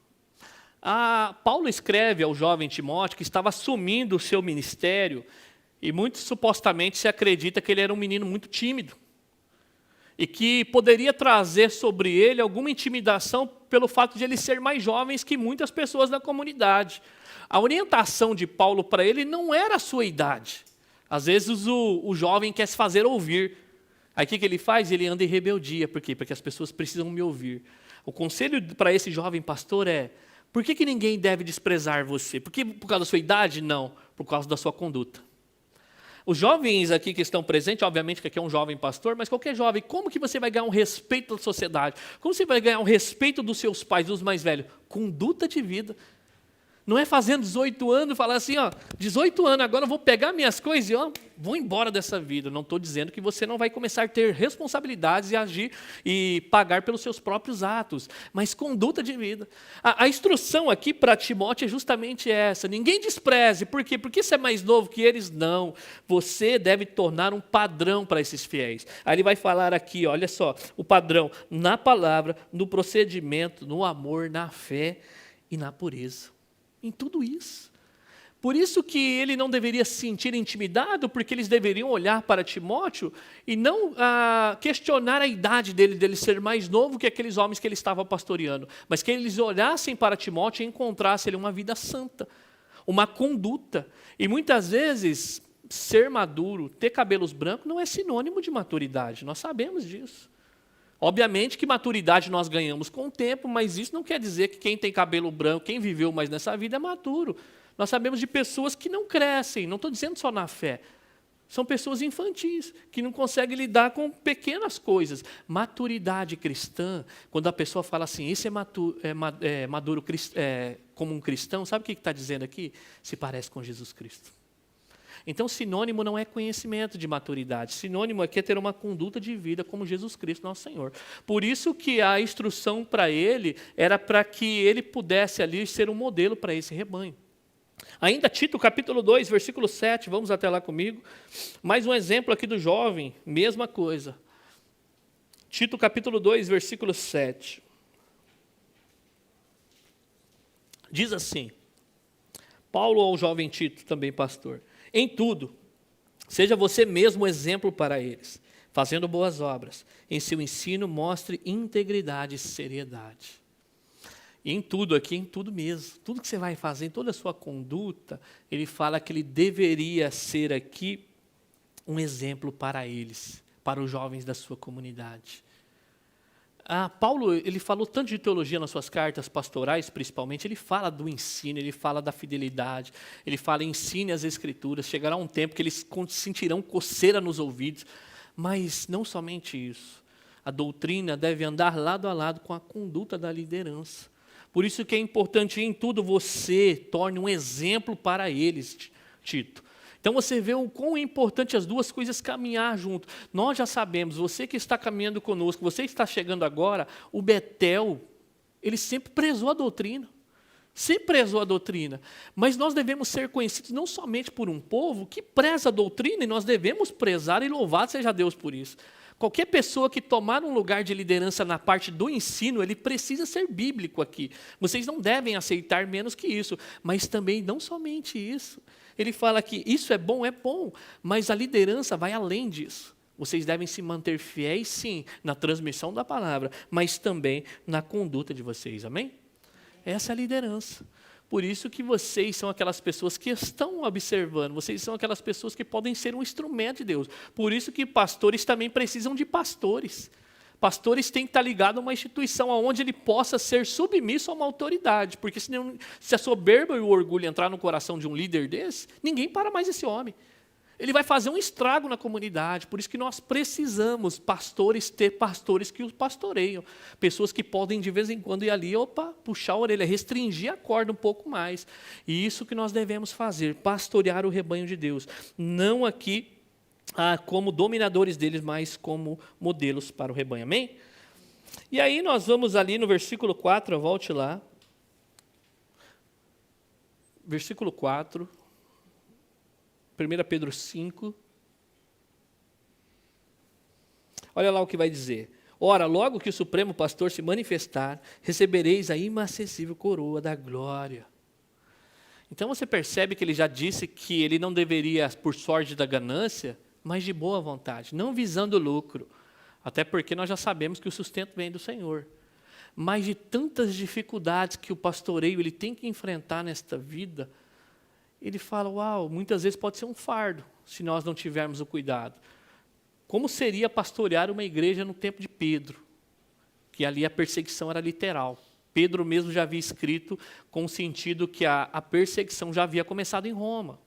Paulo escreve ao jovem Timóteo, que estava assumindo o seu ministério, E muito supostamente se acredita que ele era um menino muito tímido. E que poderia trazer sobre ele alguma intimidação pelo fato de ele ser mais jovem que muitas pessoas da comunidade. A orientação de Paulo para ele não era a sua idade. Às vezes o jovem quer se fazer ouvir. Aí o que ele faz? Ele anda em rebeldia. Por quê? Porque as pessoas precisam me ouvir. O conselho para esse jovem pastor é: por que ninguém deve desprezar você? Por causa da sua idade? Não, por causa da sua conduta. Os jovens aqui que estão presentes, obviamente que aqui é um jovem pastor, mas qualquer jovem, como que você vai ganhar um respeito da sociedade? Como você vai ganhar um respeito dos seus pais, dos mais velhos? Conduta de vida. Não é fazendo 18 anos e falar assim, 18 anos, agora eu vou pegar minhas coisas e vou embora dessa vida. Não estou dizendo que você não vai começar a ter responsabilidades e agir e pagar pelos seus próprios atos, mas conduta de vida. A instrução aqui para Timóteo é justamente essa. Ninguém despreze. Por quê? Porque você é mais novo que eles? Não. Você deve tornar um padrão para esses fiéis. Aí ele vai falar aqui, olha só, o padrão na palavra, no procedimento, no amor, na fé e na pureza. Em tudo isso. Por isso que ele não deveria se sentir intimidado, porque eles deveriam olhar para Timóteo e não questionar a idade dele ser mais novo que aqueles homens que ele estava pastoreando, mas que eles olhassem para Timóteo e encontrassem ele uma vida santa, uma conduta. E muitas vezes, ser maduro, ter cabelos brancos, não é sinônimo de maturidade, nós sabemos disso. Obviamente que maturidade nós ganhamos com o tempo, mas isso não quer dizer que quem tem cabelo branco, quem viveu mais nessa vida é maduro. Nós sabemos de pessoas que não crescem, não estou dizendo só na fé. São pessoas infantis, que não conseguem lidar com pequenas coisas. Maturidade cristã, quando a pessoa fala assim, esse é maduro como um cristão, sabe o que está dizendo aqui? Se parece com Jesus Cristo. Então, sinônimo não é conhecimento de maturidade. Sinônimo aqui é ter uma conduta de vida como Jesus Cristo, nosso Senhor. Por isso que a instrução para ele era para que ele pudesse ali ser um modelo para esse rebanho. Ainda Tito, capítulo 2, versículo 7, vamos até lá comigo. Mais um exemplo aqui do jovem, mesma coisa. Tito, capítulo 2, versículo 7. Diz assim, Paulo ao jovem Tito, também pastor: em tudo, seja você mesmo exemplo para eles, fazendo boas obras. Em seu ensino, mostre integridade e seriedade. E em tudo aqui, em tudo mesmo, tudo que você vai fazer, em toda a sua conduta, ele fala que ele deveria ser aqui um exemplo para eles, para os jovens da sua comunidade. Paulo, ele falou tanto de teologia nas suas cartas pastorais, principalmente, ele fala do ensino, ele fala da fidelidade, ele fala ensine as escrituras, chegará um tempo que eles sentirão coceira nos ouvidos, mas não somente isso, a doutrina deve andar lado a lado com a conduta da liderança. Por isso que é importante em tudo você torne um exemplo para eles, Tito. Então você vê o quão é importante as duas coisas caminhar junto. Nós já sabemos, você que está caminhando conosco, você que está chegando agora, o Betel, ele sempre prezou a doutrina. Sempre prezou a doutrina. Mas nós devemos ser conhecidos não somente por um povo que preza a doutrina, e nós devemos prezar e louvado seja Deus por isso. Qualquer pessoa que tomar um lugar de liderança na parte do ensino, ele precisa ser bíblico aqui. Vocês não devem aceitar menos que isso, mas também não somente isso. Ele fala que isso é bom, mas a liderança vai além disso. Vocês devem se manter fiéis, sim, na transmissão da palavra, mas também na conduta de vocês, amém? Essa é a liderança. Por isso que vocês são aquelas pessoas que estão observando, vocês são aquelas pessoas que podem ser um instrumento de Deus. Por isso que pastores também precisam de pastores. Pastores têm que estar ligados a uma instituição onde ele possa ser submisso a uma autoridade, porque se a soberba e o orgulho entrar no coração de um líder desse, ninguém para mais esse homem. Ele vai fazer um estrago na comunidade, por isso que nós precisamos, ter pastores que os pastoreiam. Pessoas que podem de vez em quando ir ali, puxar a orelha, restringir a corda um pouco mais. E isso que nós devemos fazer, pastorear o rebanho de Deus. Não aqui como dominadores deles, mas como modelos para o rebanho, amém? E aí nós vamos ali no versículo 4, volte lá. Versículo 4. 1 Pedro 5. Olha lá o que vai dizer. Ora, logo que o Supremo Pastor se manifestar, recebereis a inacessível coroa da glória. Então você percebe que ele já disse que ele não deveria, por sorte da ganância, mas de boa vontade, não visando lucro. Até porque nós já sabemos que o sustento vem do Senhor. Mas de tantas dificuldades que o pastoreio ele tem que enfrentar nesta vida, ele fala, uau, muitas vezes pode ser um fardo, se nós não tivermos o cuidado. Como seria pastorear uma igreja no tempo de Pedro? Que ali a perseguição era literal. Pedro mesmo já havia escrito com o sentido que a perseguição já havia começado em Roma.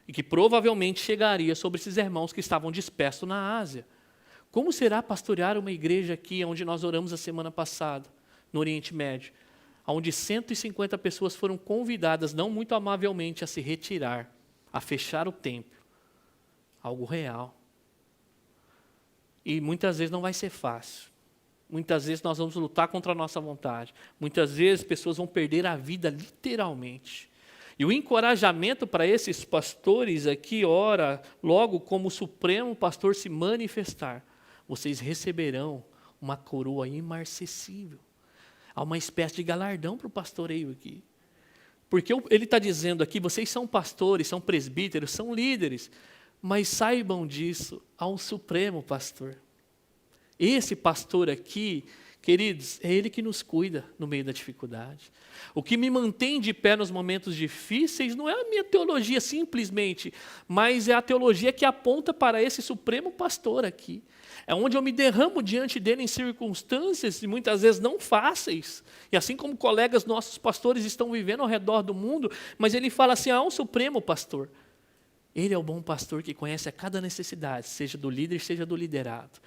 E que provavelmente chegaria sobre esses irmãos que estavam dispersos na Ásia. Como será pastorear uma igreja aqui, onde nós oramos a semana passada, no Oriente Médio, onde 150 pessoas foram convidadas, não muito amavelmente, a se retirar, a fechar o templo. Algo real. E muitas vezes não vai ser fácil. Muitas vezes nós vamos lutar contra a nossa vontade. Muitas vezes pessoas vão perder a vida literalmente. E o encorajamento para esses pastores aqui, ora, logo como o Supremo Pastor se manifestar, vocês receberão uma coroa imarcessível. Há uma espécie de galardão para o pastoreio aqui. Porque ele está dizendo aqui, vocês são pastores, são presbíteros, são líderes, mas saibam disso, há um Supremo Pastor. Esse pastor aqui, queridos, é ele que nos cuida no meio da dificuldade. O que me mantém de pé nos momentos difíceis não é a minha teologia simplesmente, mas é a teologia que aponta para esse Supremo Pastor aqui. É onde eu me derramo diante dele em circunstâncias, e muitas vezes não fáceis. E assim como colegas nossos pastores estão vivendo ao redor do mundo, mas ele fala assim, há um Supremo Pastor. Ele é o bom pastor que conhece a cada necessidade, seja do líder, seja do liderado.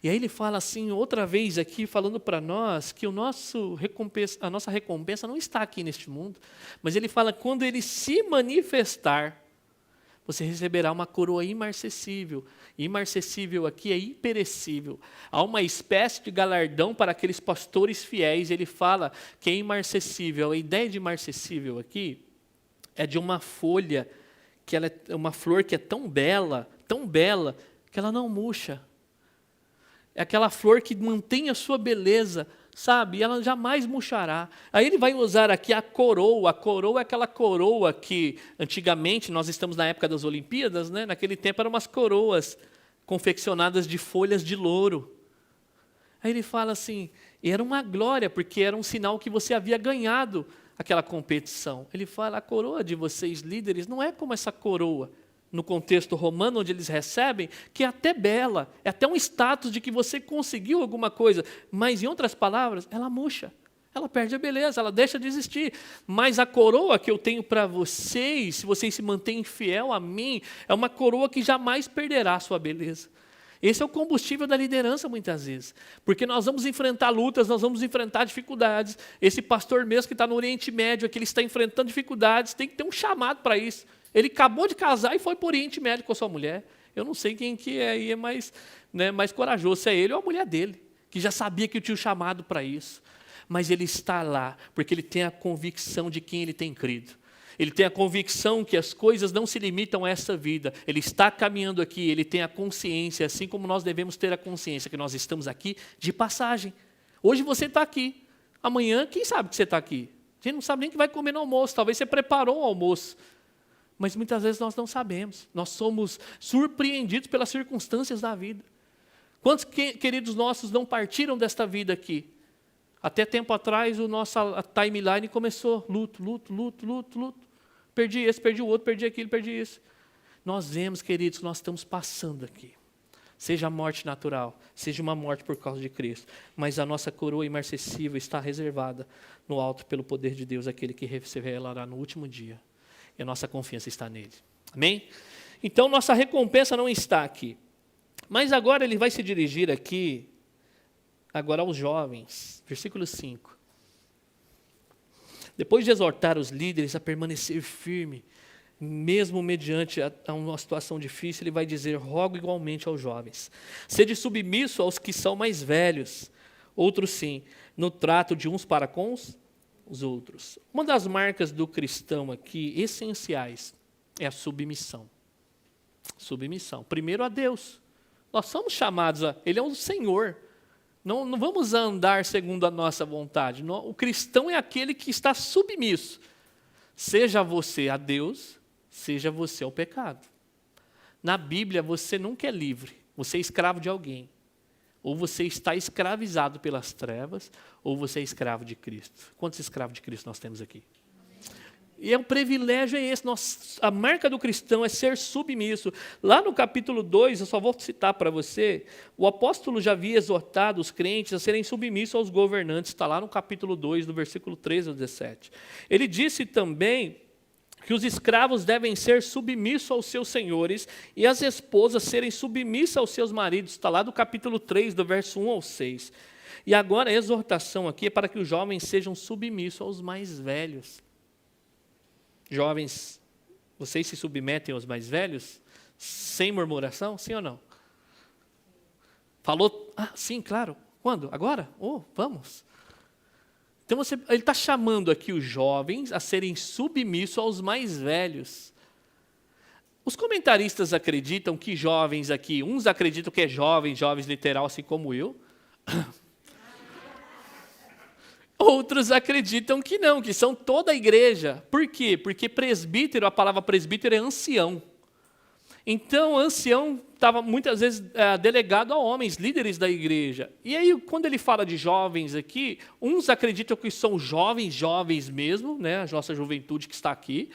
E aí ele fala assim, outra vez aqui, falando para nós, que a nossa recompensa não está aqui neste mundo, mas ele fala, quando ele se manifestar, você receberá uma coroa imarcessível. Imarcessível aqui é imperecível. Há uma espécie de galardão para aqueles pastores fiéis, ele fala que é imarcessível. A ideia de imarcessível aqui é de uma folha, que ela é uma flor que é tão bela, que ela não murcha. É aquela flor que mantém a sua beleza, sabe? E ela jamais murchará. Aí ele vai usar aqui a coroa. A coroa é aquela coroa que, antigamente, nós estamos na época das Olimpíadas, né? Naquele tempo eram umas coroas confeccionadas de folhas de louro. Aí ele fala assim, e era uma glória, porque era um sinal que você havia ganhado aquela competição. Ele fala, a coroa de vocês, líderes, não é como essa coroa, no contexto romano, onde eles recebem, que é até bela, é até um status de que você conseguiu alguma coisa, mas, em outras palavras, ela murcha, ela perde a beleza, ela deixa de existir. Mas a coroa que eu tenho para vocês, se vocês se mantêm fiel a mim, é uma coroa que jamais perderá a sua beleza. Esse é o combustível da liderança, muitas vezes, porque nós vamos enfrentar lutas, nós vamos enfrentar dificuldades. Esse pastor mesmo que está no Oriente Médio, que ele está enfrentando dificuldades, tem que ter um chamado para isso. Ele acabou de casar e foi para o Oriente Médio com a sua mulher. Eu não sei quem que é mais, mais corajoso, se é ele ou a mulher dele, que já sabia que tinha o chamado para isso. Mas ele está lá, porque ele tem a convicção de quem ele tem crido. Ele tem a convicção que as coisas não se limitam a essa vida. Ele está caminhando aqui, ele tem a consciência, assim como nós devemos ter a consciência, que nós estamos aqui de passagem. Hoje você está aqui, amanhã quem sabe que você está aqui? A gente não sabe nem que vai comer no almoço, talvez você preparou o almoço. Mas muitas vezes nós não sabemos. Nós somos surpreendidos pelas circunstâncias da vida. Quantos queridos nossos não partiram desta vida aqui? Até tempo atrás, a timeline começou. Luto. Perdi esse, perdi o outro, perdi aquilo, perdi isso. Nós vemos, queridos, que nós estamos passando aqui. Seja a morte natural, seja uma morte por causa de Cristo. Mas a nossa coroa imarcessível está reservada no alto pelo poder de Deus, aquele que se revelará no último dia. E a nossa confiança está nele. Amém? Então, nossa recompensa não está aqui. Mas agora ele vai se dirigir aqui, agora aos jovens. Versículo 5. Depois de exortar os líderes a permanecer firme, mesmo mediante a uma situação difícil, ele vai dizer, rogo igualmente aos jovens. Sede submisso aos que são mais velhos. Outros sim, no trato de uns para com os outros. Uma das marcas do cristão aqui, essenciais, é a submissão. Submissão. Primeiro a Deus. Nós somos chamados Ele é o Senhor. Não vamos andar segundo a nossa vontade. O cristão é aquele que está submisso. Seja você a Deus, seja você ao pecado. Na Bíblia, você nunca é livre. Você é escravo de alguém. Ou você está escravizado pelas trevas, ou você é escravo de Cristo. Quantos escravos de Cristo nós temos aqui? E o privilégio é esse. A marca do cristão é ser submisso. Lá no capítulo 2, eu só vou citar para você, o apóstolo já havia exortado os crentes a serem submissos aos governantes. Está lá no capítulo 2, do versículo 13 ao 17. Ele disse também que os escravos devem ser submissos aos seus senhores e as esposas serem submissas aos seus maridos. Está lá do capítulo 3, do verso 1 ao 6. E agora a exortação aqui é para que os jovens sejam submissos aos mais velhos. Jovens, vocês se submetem aos mais velhos? Sem murmuração? Sim ou não? Falou? Ah, sim, claro. Quando? Agora? Oh, vamos. Então ele está chamando aqui os jovens a serem submissos aos mais velhos. Os comentaristas acreditam que jovens aqui, uns acreditam que é jovens literal, assim como eu. Outros acreditam que não, que são toda a igreja. Por quê? Porque presbítero, a palavra presbítero é ancião. Então, ancião estava muitas vezes delegado a homens, líderes da igreja. E aí, quando ele fala de jovens aqui, uns acreditam que são jovens mesmo, né, a nossa juventude que está aqui,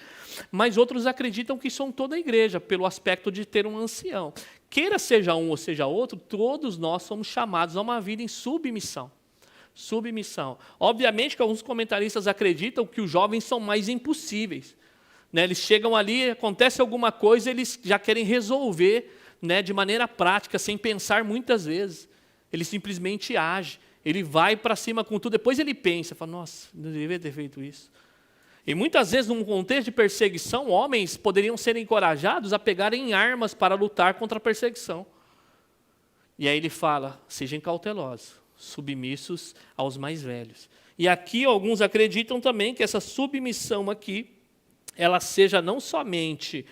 mas outros acreditam que são toda a igreja, pelo aspecto de ter um ancião. Queira seja um ou seja outro, todos nós somos chamados a uma vida em submissão. Submissão. Obviamente que alguns comentaristas acreditam que os jovens são mais impossíveis. Né? Eles chegam ali, acontece alguma coisa, eles já querem resolver, né, de maneira prática, sem pensar muitas vezes. Ele simplesmente age. Ele vai para cima com tudo. Depois ele pensa, fala, nossa, não deveria ter feito isso. E muitas vezes, num contexto de perseguição, homens poderiam ser encorajados a pegarem armas para lutar contra a perseguição. E aí ele fala, sejam cautelosos, submissos aos mais velhos. E aqui alguns acreditam também que essa submissão aqui, ela seja não somente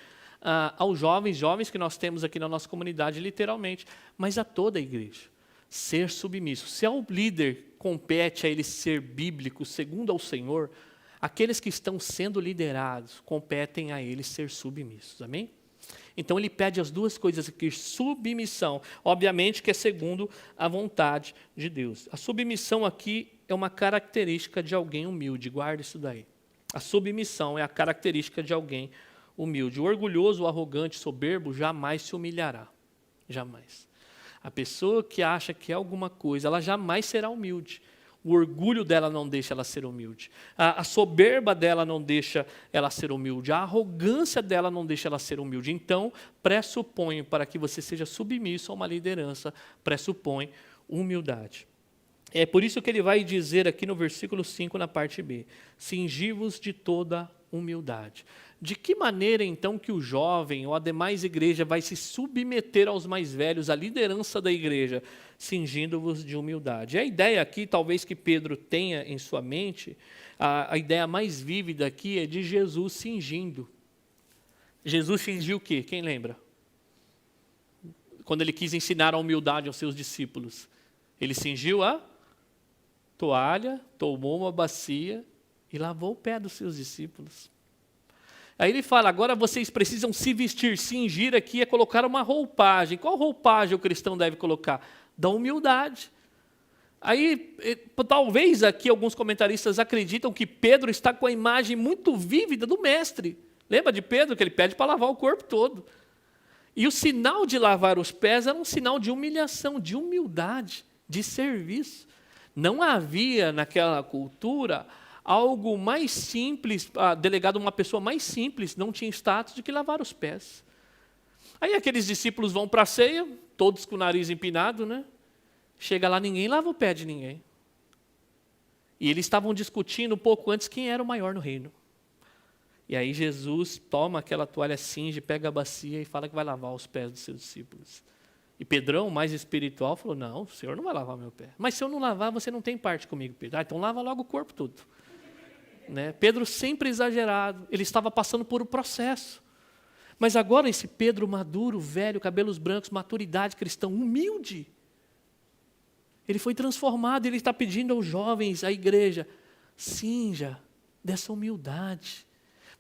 aos jovens que nós temos aqui na nossa comunidade, literalmente, mas a toda a igreja. Ser submisso. Se ao líder compete a ele ser bíblico, segundo ao Senhor, aqueles que estão sendo liderados, competem a ele ser submissos. Amém? Então ele pede as duas coisas aqui, submissão, obviamente que é segundo a vontade de Deus. A submissão aqui é uma característica de alguém humilde, guarda isso daí. A submissão é a característica de alguém humilde. O orgulhoso, o arrogante, soberbo jamais se humilhará, jamais. A pessoa que acha que é alguma coisa, ela jamais será humilde. O orgulho dela não deixa ela ser humilde. A soberba dela não deixa ela ser humilde. A arrogância dela não deixa ela ser humilde. Então, pressupõe, para que você seja submisso a uma liderança, pressupõe humildade. É por isso que ele vai dizer aqui no versículo 5, na parte B, cingi-vos de toda humildade. De que maneira, então, que o jovem ou a demais igreja vai se submeter aos mais velhos, à liderança da igreja, cingindo-vos de humildade? A ideia aqui, talvez que Pedro tenha em sua mente, a ideia mais vívida aqui é de Jesus cingindo. Jesus cingiu o quê? Quem lembra? Quando ele quis ensinar a humildade aos seus discípulos. Ele cingiu a toalha, tomou uma bacia e lavou o pé dos seus discípulos. Aí ele fala, agora vocês precisam se vestir, cingir aqui é colocar uma roupagem. Qual roupagem o cristão deve colocar? Da humildade. Aí, talvez aqui alguns comentaristas acreditam que Pedro está com a imagem muito vívida do mestre. Lembra de Pedro, que ele pede para lavar o corpo todo. E o sinal de lavar os pés era um sinal de humilhação, de humildade, de serviço. Não havia naquela cultura algo mais simples, delegado a uma pessoa mais simples, não tinha status do que lavar os pés. Aí aqueles discípulos vão para a ceia, todos com o nariz empinado, né? Chega lá, ninguém lava o pé de ninguém. E eles estavam discutindo um pouco antes quem era o maior no reino. E aí Jesus toma aquela toalha, cinge, pega a bacia e fala que vai lavar os pés dos seus discípulos. E Pedrão, mais espiritual, falou, não, o Senhor não vai lavar meu pé. Mas se eu não lavar, você não tem parte comigo, Pedro. Então lava logo o corpo todo. Né? Pedro sempre exagerado, ele estava passando por um processo. Mas agora esse Pedro maduro, velho, cabelos brancos, maturidade cristã, humilde. Ele foi transformado, ele está pedindo aos jovens, à igreja, cinja dessa humildade.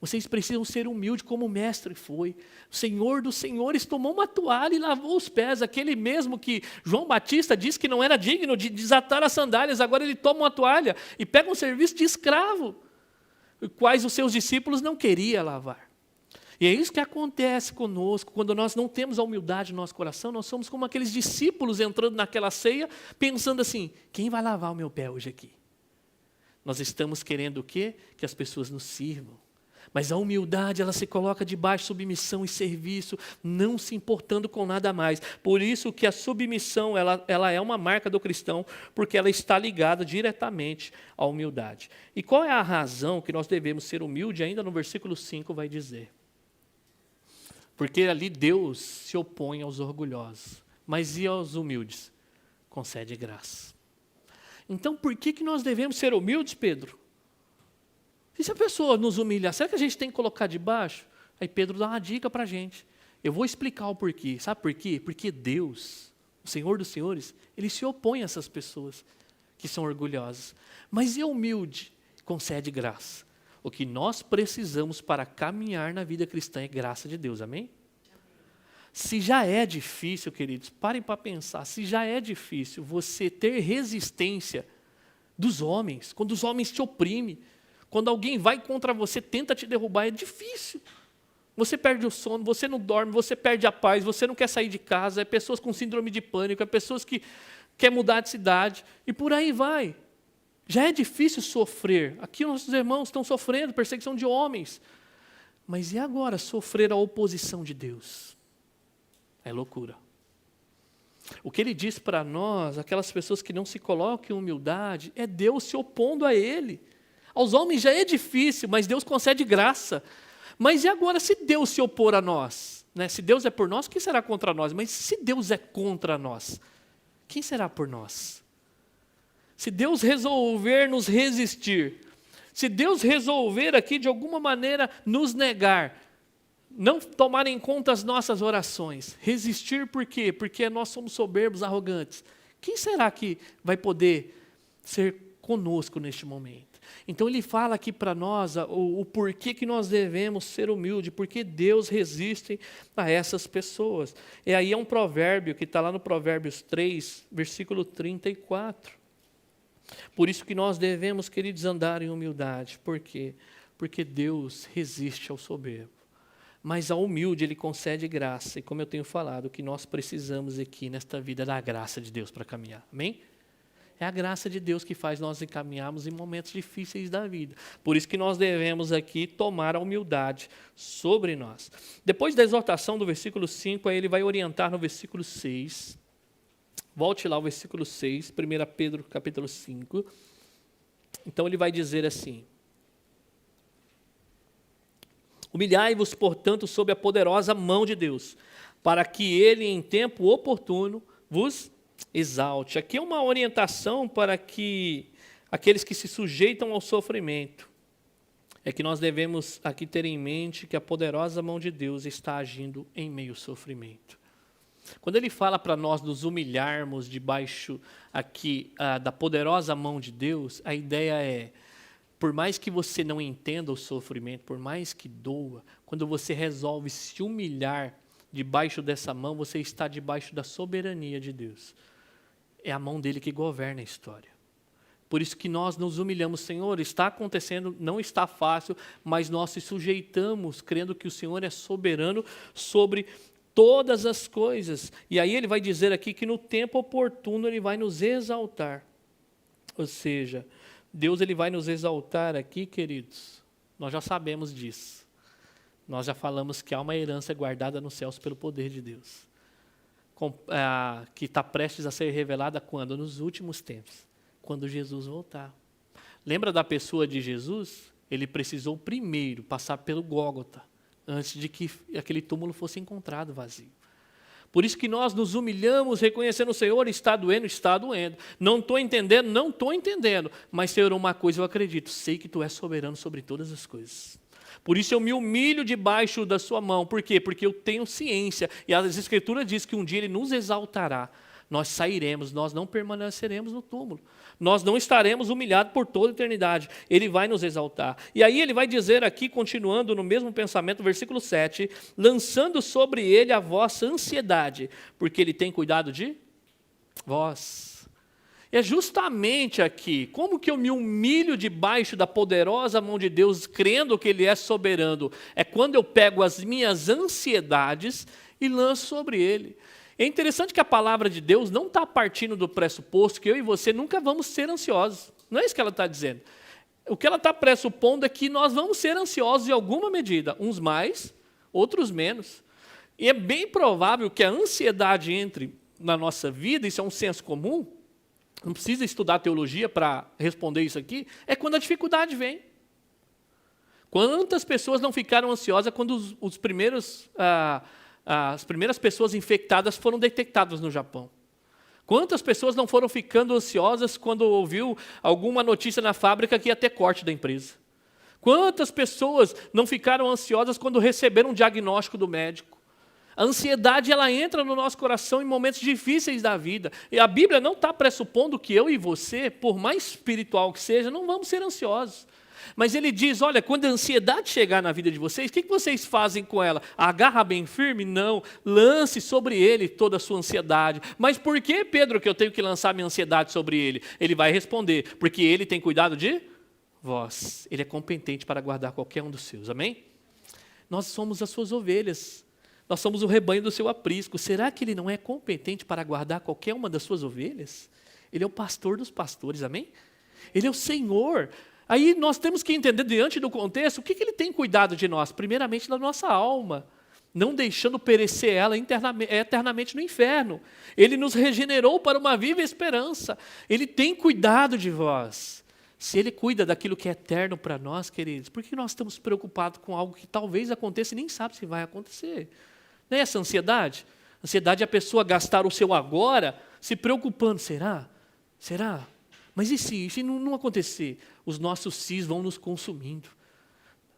Vocês precisam ser humildes como o mestre foi. O Senhor dos senhores tomou uma toalha e lavou os pés. Aquele mesmo que João Batista disse que não era digno de desatar as sandálias, agora ele toma uma toalha e pega um serviço de escravo, quais os seus discípulos não queriam lavar. E é isso que acontece conosco, quando nós não temos a humildade no nosso coração, nós somos como aqueles discípulos entrando naquela ceia, pensando assim, quem vai lavar o meu pé hoje aqui? Nós estamos querendo o quê? Que as pessoas nos sirvam. Mas a humildade, ela se coloca debaixo de submissão e serviço, não se importando com nada mais. Por isso que a submissão, ela é uma marca do cristão, porque ela está ligada diretamente à humildade. E qual é a razão que nós devemos ser humildes? Ainda no versículo 5 vai dizer. Porque ali Deus se opõe aos orgulhosos, mas e aos humildes? Concede graça. Então, por que nós devemos ser humildes, Pedro? E se a pessoa nos humilhar, será que a gente tem que colocar debaixo? Aí Pedro dá uma dica para a gente. Eu vou explicar o porquê. Sabe por quê? Porque Deus, o Senhor dos senhores, Ele se opõe a essas pessoas que são orgulhosas. Mas é humilde, concede graça. O que nós precisamos para caminhar na vida cristã é graça de Deus, amém? Se já é difícil, queridos, parem para pensar, se já é difícil você ter resistência dos homens, quando os homens te oprimem, quando alguém vai contra você, tenta te derrubar, é difícil. Você perde o sono, você não dorme, você perde a paz, você não quer sair de casa, é pessoas com síndrome de pânico, é pessoas que querem mudar de cidade, e por aí vai. Já é difícil sofrer. Aqui nossos irmãos estão sofrendo perseguição de homens. Mas e agora sofrer a oposição de Deus? É loucura. O que ele diz para nós, aquelas pessoas que não se colocam em humildade, é Deus se opondo a ele. Aos homens já é difícil, mas Deus concede graça. Mas e agora se Deus se opor a nós? Né? Se Deus é por nós, quem será contra nós? Mas se Deus é contra nós, quem será por nós? Se Deus resolver nos resistir, se Deus resolver aqui de alguma maneira nos negar, não tomar em conta as nossas orações, resistir por quê? Porque nós somos soberbos, arrogantes. Quem será que vai poder ser conosco neste momento? Então ele fala aqui para nós o porquê que nós devemos ser humildes, porque Deus resiste a essas pessoas. E aí é um provérbio que está lá no Provérbios 3, versículo 34. Por isso que nós devemos, queridos, andar em humildade. Por quê? Porque Deus resiste ao soberbo. Mas ao humilde Ele concede graça. E como eu tenho falado, o que nós precisamos aqui nesta vida é da graça de Deus para caminhar. Amém? É a graça de Deus que faz nós encaminharmos em momentos difíceis da vida. Por isso que nós devemos aqui tomar a humildade sobre nós. Depois da exortação do versículo 5, aí ele vai orientar no versículo 6. Volte lá ao versículo 6, 1 Pedro capítulo 5. Então ele vai dizer assim: humilhai-vos, portanto, sob a poderosa mão de Deus, para que ele, em tempo oportuno, vos exalte. Aqui é uma orientação para que aqueles que se sujeitam ao sofrimento, é que nós devemos aqui ter em mente que a poderosa mão de Deus está agindo em meio ao sofrimento. Quando ele fala para nós nos humilharmos debaixo aqui da poderosa mão de Deus, a ideia é, por mais que você não entenda o sofrimento, por mais que doa, quando você resolve se humilhar debaixo dessa mão, você está debaixo da soberania de Deus. É a mão dele que governa a história. Por isso que nós nos humilhamos, Senhor, está acontecendo, não está fácil, mas nós se sujeitamos, crendo que o Senhor é soberano sobre todas as coisas. E aí ele vai dizer aqui que no tempo oportuno ele vai nos exaltar. Ou seja, Deus ele vai nos exaltar aqui, queridos. Nós já sabemos disso. Nós já falamos que há uma herança guardada nos céus pelo poder de Deus. Que está prestes a ser revelada quando? Nos últimos tempos. Quando Jesus voltar. Lembra da pessoa de Jesus? Ele precisou primeiro passar pelo Gólgota, antes de que aquele túmulo fosse encontrado vazio. Por isso que nós nos humilhamos, reconhecendo o Senhor, está doendo, está doendo. Não estou entendendo, não estou entendendo. Mas, Senhor, uma coisa eu acredito, sei que Tu és soberano sobre todas as coisas. Por isso eu me humilho debaixo da sua mão. Por quê? Porque eu tenho ciência. E as Escrituras dizem que um dia Ele nos exaltará nós sairemos, nós não permaneceremos no túmulo. Nós não estaremos humilhados por toda a eternidade. Ele vai nos exaltar. E aí ele vai dizer aqui, continuando no mesmo pensamento, versículo 7, lançando sobre ele a vossa ansiedade, porque ele tem cuidado de vós. É justamente aqui, como que eu me humilho debaixo da poderosa mão de Deus, crendo que Ele é soberano? É quando eu pego as minhas ansiedades e lanço sobre Ele. É interessante que a palavra de Deus não está partindo do pressuposto que eu e você nunca vamos ser ansiosos. Não é isso que ela está dizendo. O que ela está pressupondo é que nós vamos ser ansiosos em alguma medida, uns mais, outros menos. E é bem provável que a ansiedade entre na nossa vida, isso é um senso comum, não precisa estudar teologia para responder isso aqui, é quando a dificuldade vem. Quantas pessoas não ficaram ansiosas quando as primeiras pessoas infectadas foram detectadas no Japão? Quantas pessoas não foram ficando ansiosas quando ouviu alguma notícia na fábrica que ia ter corte da empresa? Quantas pessoas não ficaram ansiosas quando receberam um diagnóstico do médico? A ansiedade, ela entra no nosso coração em momentos difíceis da vida. E a Bíblia não está pressupondo que eu e você, por mais espiritual que seja, não vamos ser ansiosos. Mas ele diz, olha, quando a ansiedade chegar na vida de vocês, o que vocês fazem com ela? Agarra bem firme? Não. Lance sobre ele toda a sua ansiedade. Mas por que, Pedro, que eu tenho que lançar minha ansiedade sobre ele? Ele vai responder, porque ele tem cuidado de vós. Ele é competente para guardar qualquer um dos seus. Amém? Nós somos as suas ovelhas. Nós somos o rebanho do seu aprisco. Será que ele não é competente para guardar qualquer uma das suas ovelhas? Ele é o pastor dos pastores, amém? Ele é o Senhor. Aí nós temos que entender, diante do contexto, o que ele tem cuidado de nós? Primeiramente da nossa alma, não deixando perecer ela eternamente no inferno. Ele nos regenerou para uma viva esperança. Ele tem cuidado de vós. Se Ele cuida daquilo que é eterno para nós, queridos, por que nós estamos preocupados com algo que talvez aconteça e nem sabe se vai acontecer? Não é essa ansiedade? Ansiedade é a pessoa gastar o seu agora se preocupando. Será? Será? Mas e se não acontecer? Os nossos sis vão nos consumindo.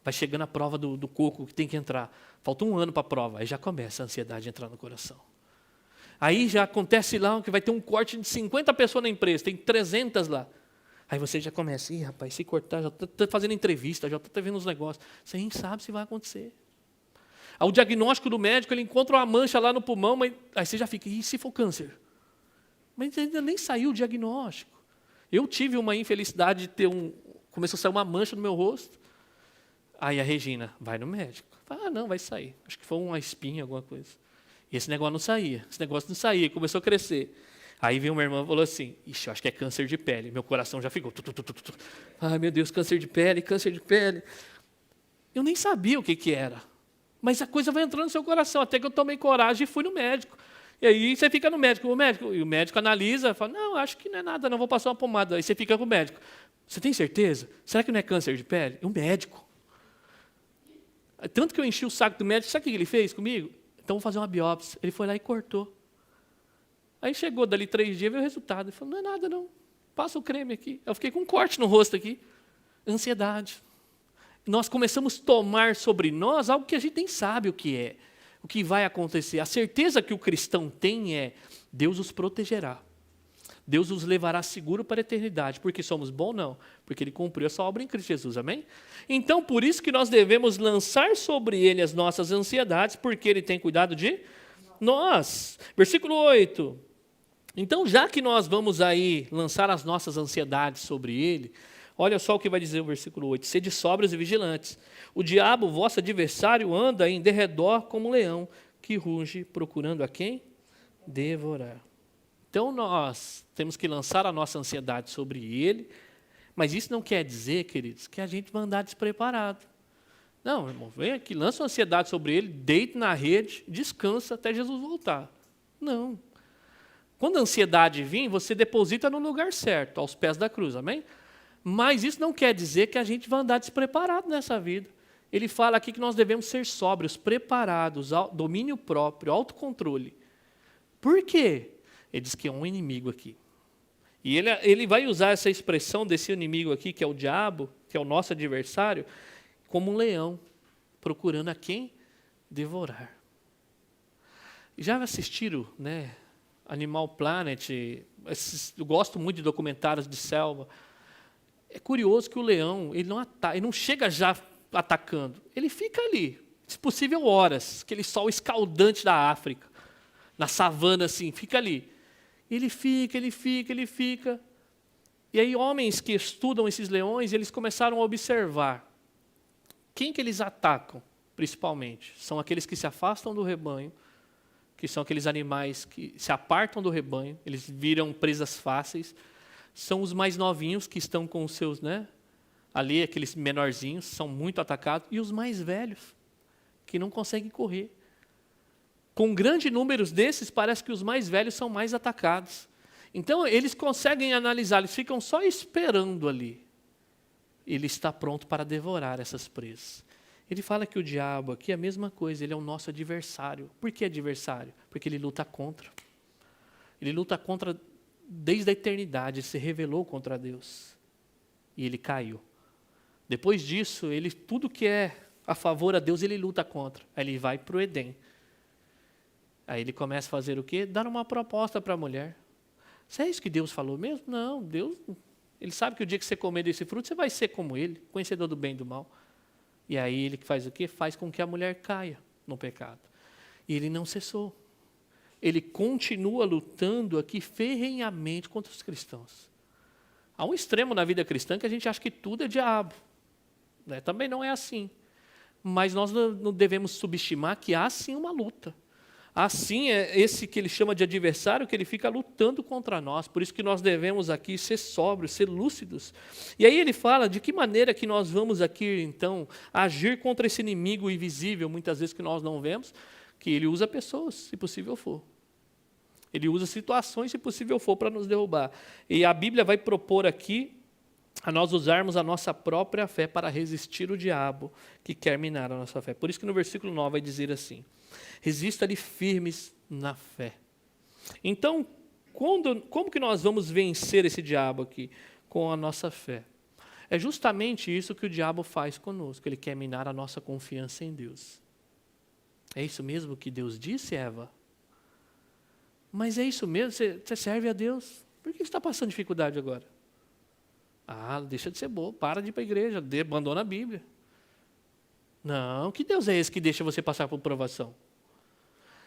Vai chegando a prova do coco que tem que entrar. Falta um ano para a prova. Aí já começa a ansiedade a entrar no coração. Aí já acontece lá que vai ter um corte de 50 pessoas na empresa. Tem 300 lá. Aí você já começa. Ih, rapaz, se cortar, já está fazendo entrevista, já está vendo os negócios. Você nem sabe se vai acontecer. Ao diagnóstico do médico, ele encontra uma mancha lá no pulmão, mas aí você já fica, e se for câncer? Mas ainda nem saiu o diagnóstico. Eu tive uma infelicidade de ter começou a sair uma mancha no meu rosto. Aí a Regina, vai no médico. Fala, não, vai sair. Acho que foi uma espinha, alguma coisa. E esse negócio não saía, começou a crescer. Aí veio uma irmã e falou assim, ixi, eu acho que é câncer de pele. Meu coração já ficou. Ai, meu Deus, câncer de pele. Eu nem sabia o que era. Mas a coisa vai entrando no seu coração, até que eu tomei coragem e fui no médico. E aí você fica no médico, e o médico analisa, fala, não, acho que não é nada, não vou passar uma pomada. Aí você fica com o médico. Você tem certeza? Será que não é câncer de pele? O médico. Tanto que eu enchi o saco do médico, sabe o que ele fez comigo? Então vou fazer uma biópsia. Ele foi lá e cortou. Aí chegou dali 3 dias, veio o resultado. Ele falou, não é nada não, passa o creme aqui. Eu fiquei com um corte no rosto aqui. Ansiedade. Nós começamos a tomar sobre nós algo que a gente nem sabe o que é, o que vai acontecer. A certeza que o cristão tem é, Deus os protegerá. Deus os levará seguro para a eternidade. Porque somos bons? Não. Porque Ele cumpriu essa obra em Cristo Jesus. Amém? Então, por isso que nós devemos lançar sobre Ele as nossas ansiedades, porque Ele tem cuidado de nós. Versículo 8. Então, já que nós vamos aí lançar as nossas ansiedades sobre Ele, olha só o que vai dizer o versículo 8. Sede sóbrios e vigilantes. O diabo, vosso adversário, anda em derredor como um leão, que ruge, procurando a quem? Devorar. Então, nós temos que lançar a nossa ansiedade sobre Ele, mas isso não quer dizer, queridos, que a gente vai andar despreparado. Não, irmão, vem aqui, lança a ansiedade sobre Ele, deite na rede, descansa até Jesus voltar. Não. Quando a ansiedade vir, você deposita no lugar certo, aos pés da cruz, amém? Mas isso não quer dizer que a gente vai andar despreparado nessa vida. Ele fala aqui que nós devemos ser sóbrios, preparados, domínio próprio, autocontrole. Por quê? Ele diz que é um inimigo aqui. E ele vai usar essa expressão desse inimigo aqui, que é o diabo, que é o nosso adversário, como um leão, procurando a quem devorar. Já assistiram, né, Animal Planet, eu gosto muito de documentários de selva. É curioso que o leão, ele não chega já atacando. Ele fica ali, se possível horas, aquele sol escaldante da África, na savana assim, fica ali. Ele fica. E aí homens que estudam esses leões, eles começaram a observar quem que eles atacam, principalmente. São aqueles que se afastam do rebanho, que são aqueles animais que se apartam do rebanho, eles viram presas fáceis. São os mais novinhos que estão com os seus, ali, aqueles menorzinhos, são muito atacados. E os mais velhos, que não conseguem correr. Com grande número desses, parece que os mais velhos são mais atacados. Então, eles conseguem analisar, eles ficam só esperando ali. Ele está pronto para devorar essas presas. Ele fala que o diabo aqui é a mesma coisa, ele é o nosso adversário. Por que adversário? Porque ele luta contra. Ele luta contra desde a eternidade, ele se revelou contra Deus. E ele caiu. Depois disso, tudo que é a favor a Deus, ele luta contra. Aí ele vai para o Edém. Aí ele começa a fazer o quê? Dar uma proposta para a mulher. Se é isso que Deus falou mesmo? Não, Deus, ele sabe que o dia que você comer desse fruto, você vai ser como ele, conhecedor do bem e do mal. E aí ele faz o quê? Faz com que a mulher caia no pecado. E ele não cessou. Ele continua lutando aqui ferrenhamente contra os cristãos. Há um extremo na vida cristã que a gente acha que tudo é diabo. Também não é assim. Mas nós não devemos subestimar que há sim uma luta. Assim, é esse que ele chama de adversário, que ele fica lutando contra nós. Por isso que nós devemos aqui ser sóbrios, ser lúcidos. E aí ele fala de que maneira que nós vamos aqui, então, agir contra esse inimigo invisível, muitas vezes que nós não vemos, que ele usa pessoas, se possível for. Ele usa situações, se possível for, para nos derrubar. E a Bíblia vai propor aqui a nós usarmos a nossa própria fé para resistir o diabo que quer minar a nossa fé. Por isso que no versículo 9 vai dizer assim: resista-lhe firmes na fé. Então, como que nós vamos vencer esse diabo aqui? Com a nossa fé. É justamente isso que o diabo faz conosco. Ele quer minar a nossa confiança em Deus. É isso mesmo que Deus disse, Eva? Mas é isso mesmo? Você serve a Deus? Por que você está passando dificuldade agora? Deixa de ser bobo, para de ir para a igreja, abandona a Bíblia. Não, que Deus é esse que deixa você passar por provação?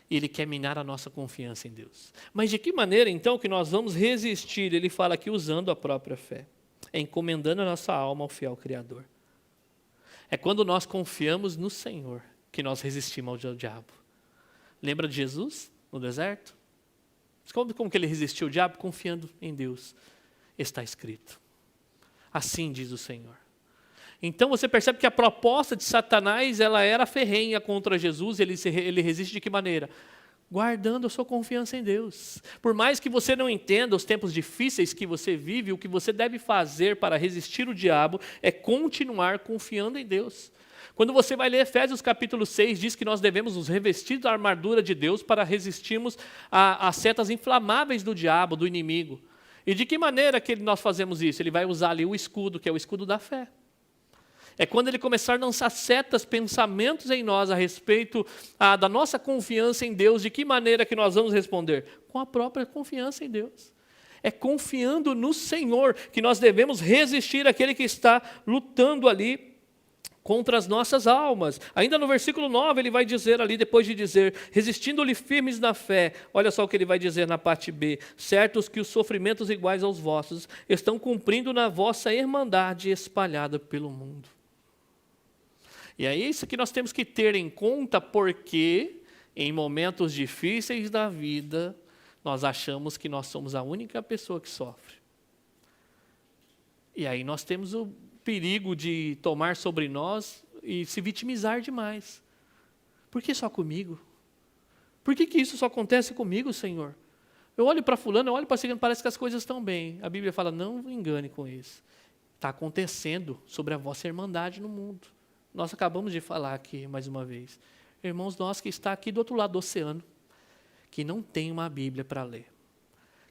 Ele quer minar a nossa confiança em Deus. Mas de que maneira, então, que nós vamos resistir? Ele fala aqui usando a própria fé. É encomendando a nossa alma ao fiel Criador. É quando nós confiamos no Senhor que nós resistimos ao diabo. Lembra de Jesus no deserto? Como que ele resistiu ao diabo? Confiando em Deus. Está escrito. Assim diz o Senhor. Então você percebe que a proposta de Satanás, ela era ferrenha contra Jesus. Ele resiste de que maneira? Guardando a sua confiança em Deus. Por mais que você não entenda os tempos difíceis que você vive, o que você deve fazer para resistir o diabo é continuar confiando em Deus. Quando você vai ler Efésios capítulo 6, diz que nós devemos nos revestir da armadura de Deus para resistirmos às setas inflamáveis do diabo, do inimigo. E de que maneira que nós fazemos isso? Ele vai usar ali o escudo, que é o escudo da fé. É quando ele começar a lançar setas, pensamentos em nós a respeito da nossa confiança em Deus. De que maneira que nós vamos responder? Com a própria confiança em Deus. É confiando no Senhor que nós devemos resistir àquele que está lutando ali contra as nossas almas. Ainda no versículo 9 ele vai dizer ali, depois de dizer, resistindo-lhe firmes na fé, olha só o que ele vai dizer na parte B, certos que os sofrimentos iguais aos vossos estão cumprindo na vossa irmandade espalhada pelo mundo. E é isso que nós temos que ter em conta, porque em momentos difíceis da vida, nós achamos que nós somos a única pessoa que sofre. E aí nós temos o perigo de tomar sobre nós e se vitimizar demais. Por que só comigo? Por que isso só acontece comigo, Senhor? Eu olho para fulano, eu olho para ciclano, parece que as coisas estão bem. A Bíblia fala, não engane com isso. Está acontecendo sobre a vossa irmandade no mundo. Nós acabamos de falar aqui, mais uma vez. Irmãos nossos que estão aqui do outro lado do oceano, que não tem uma Bíblia para ler,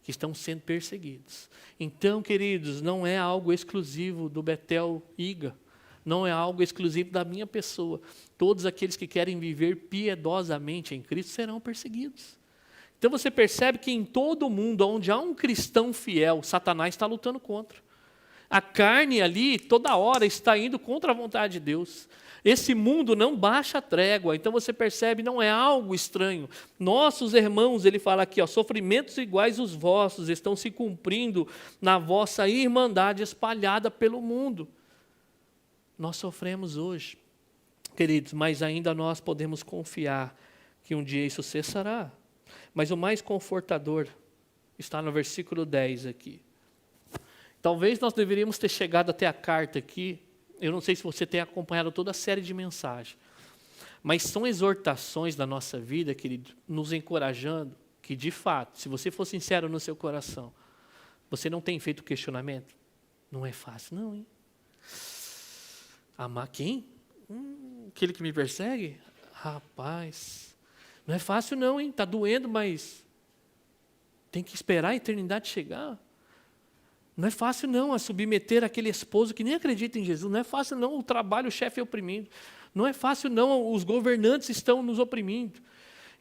que estão sendo perseguidos. Então, queridos, não é algo exclusivo do Betel Iga, não é algo exclusivo da minha pessoa. Todos aqueles que querem viver piedosamente em Cristo serão perseguidos. Então você percebe que em todo mundo onde há um cristão fiel, Satanás está lutando contra. A carne ali, toda hora, está indo contra a vontade de Deus. Esse mundo não baixa a trégua, então você percebe, não é algo estranho. Nossos irmãos, ele fala aqui, ó, sofrimentos iguais os vossos estão se cumprindo na vossa irmandade espalhada pelo mundo. Nós sofremos hoje, queridos, mas ainda nós podemos confiar que um dia isso cessará. Mas o mais confortador está no versículo 10 aqui. Talvez nós deveríamos ter chegado até a carta aqui. Eu não sei se você tem acompanhado toda a série de mensagens, mas são exortações da nossa vida, querido, nos encorajando que, de fato, se você for sincero no seu coração, você não tem feito questionamento? Não é fácil, não, hein? Amar quem? Aquele que me persegue? Rapaz, não é fácil não, hein? Está doendo, mas tem que esperar a eternidade chegar. Não é fácil não a submeter aquele esposo que nem acredita em Jesus. Não é fácil não o trabalho, o chefe é oprimindo. Não é fácil não, os governantes estão nos oprimindo.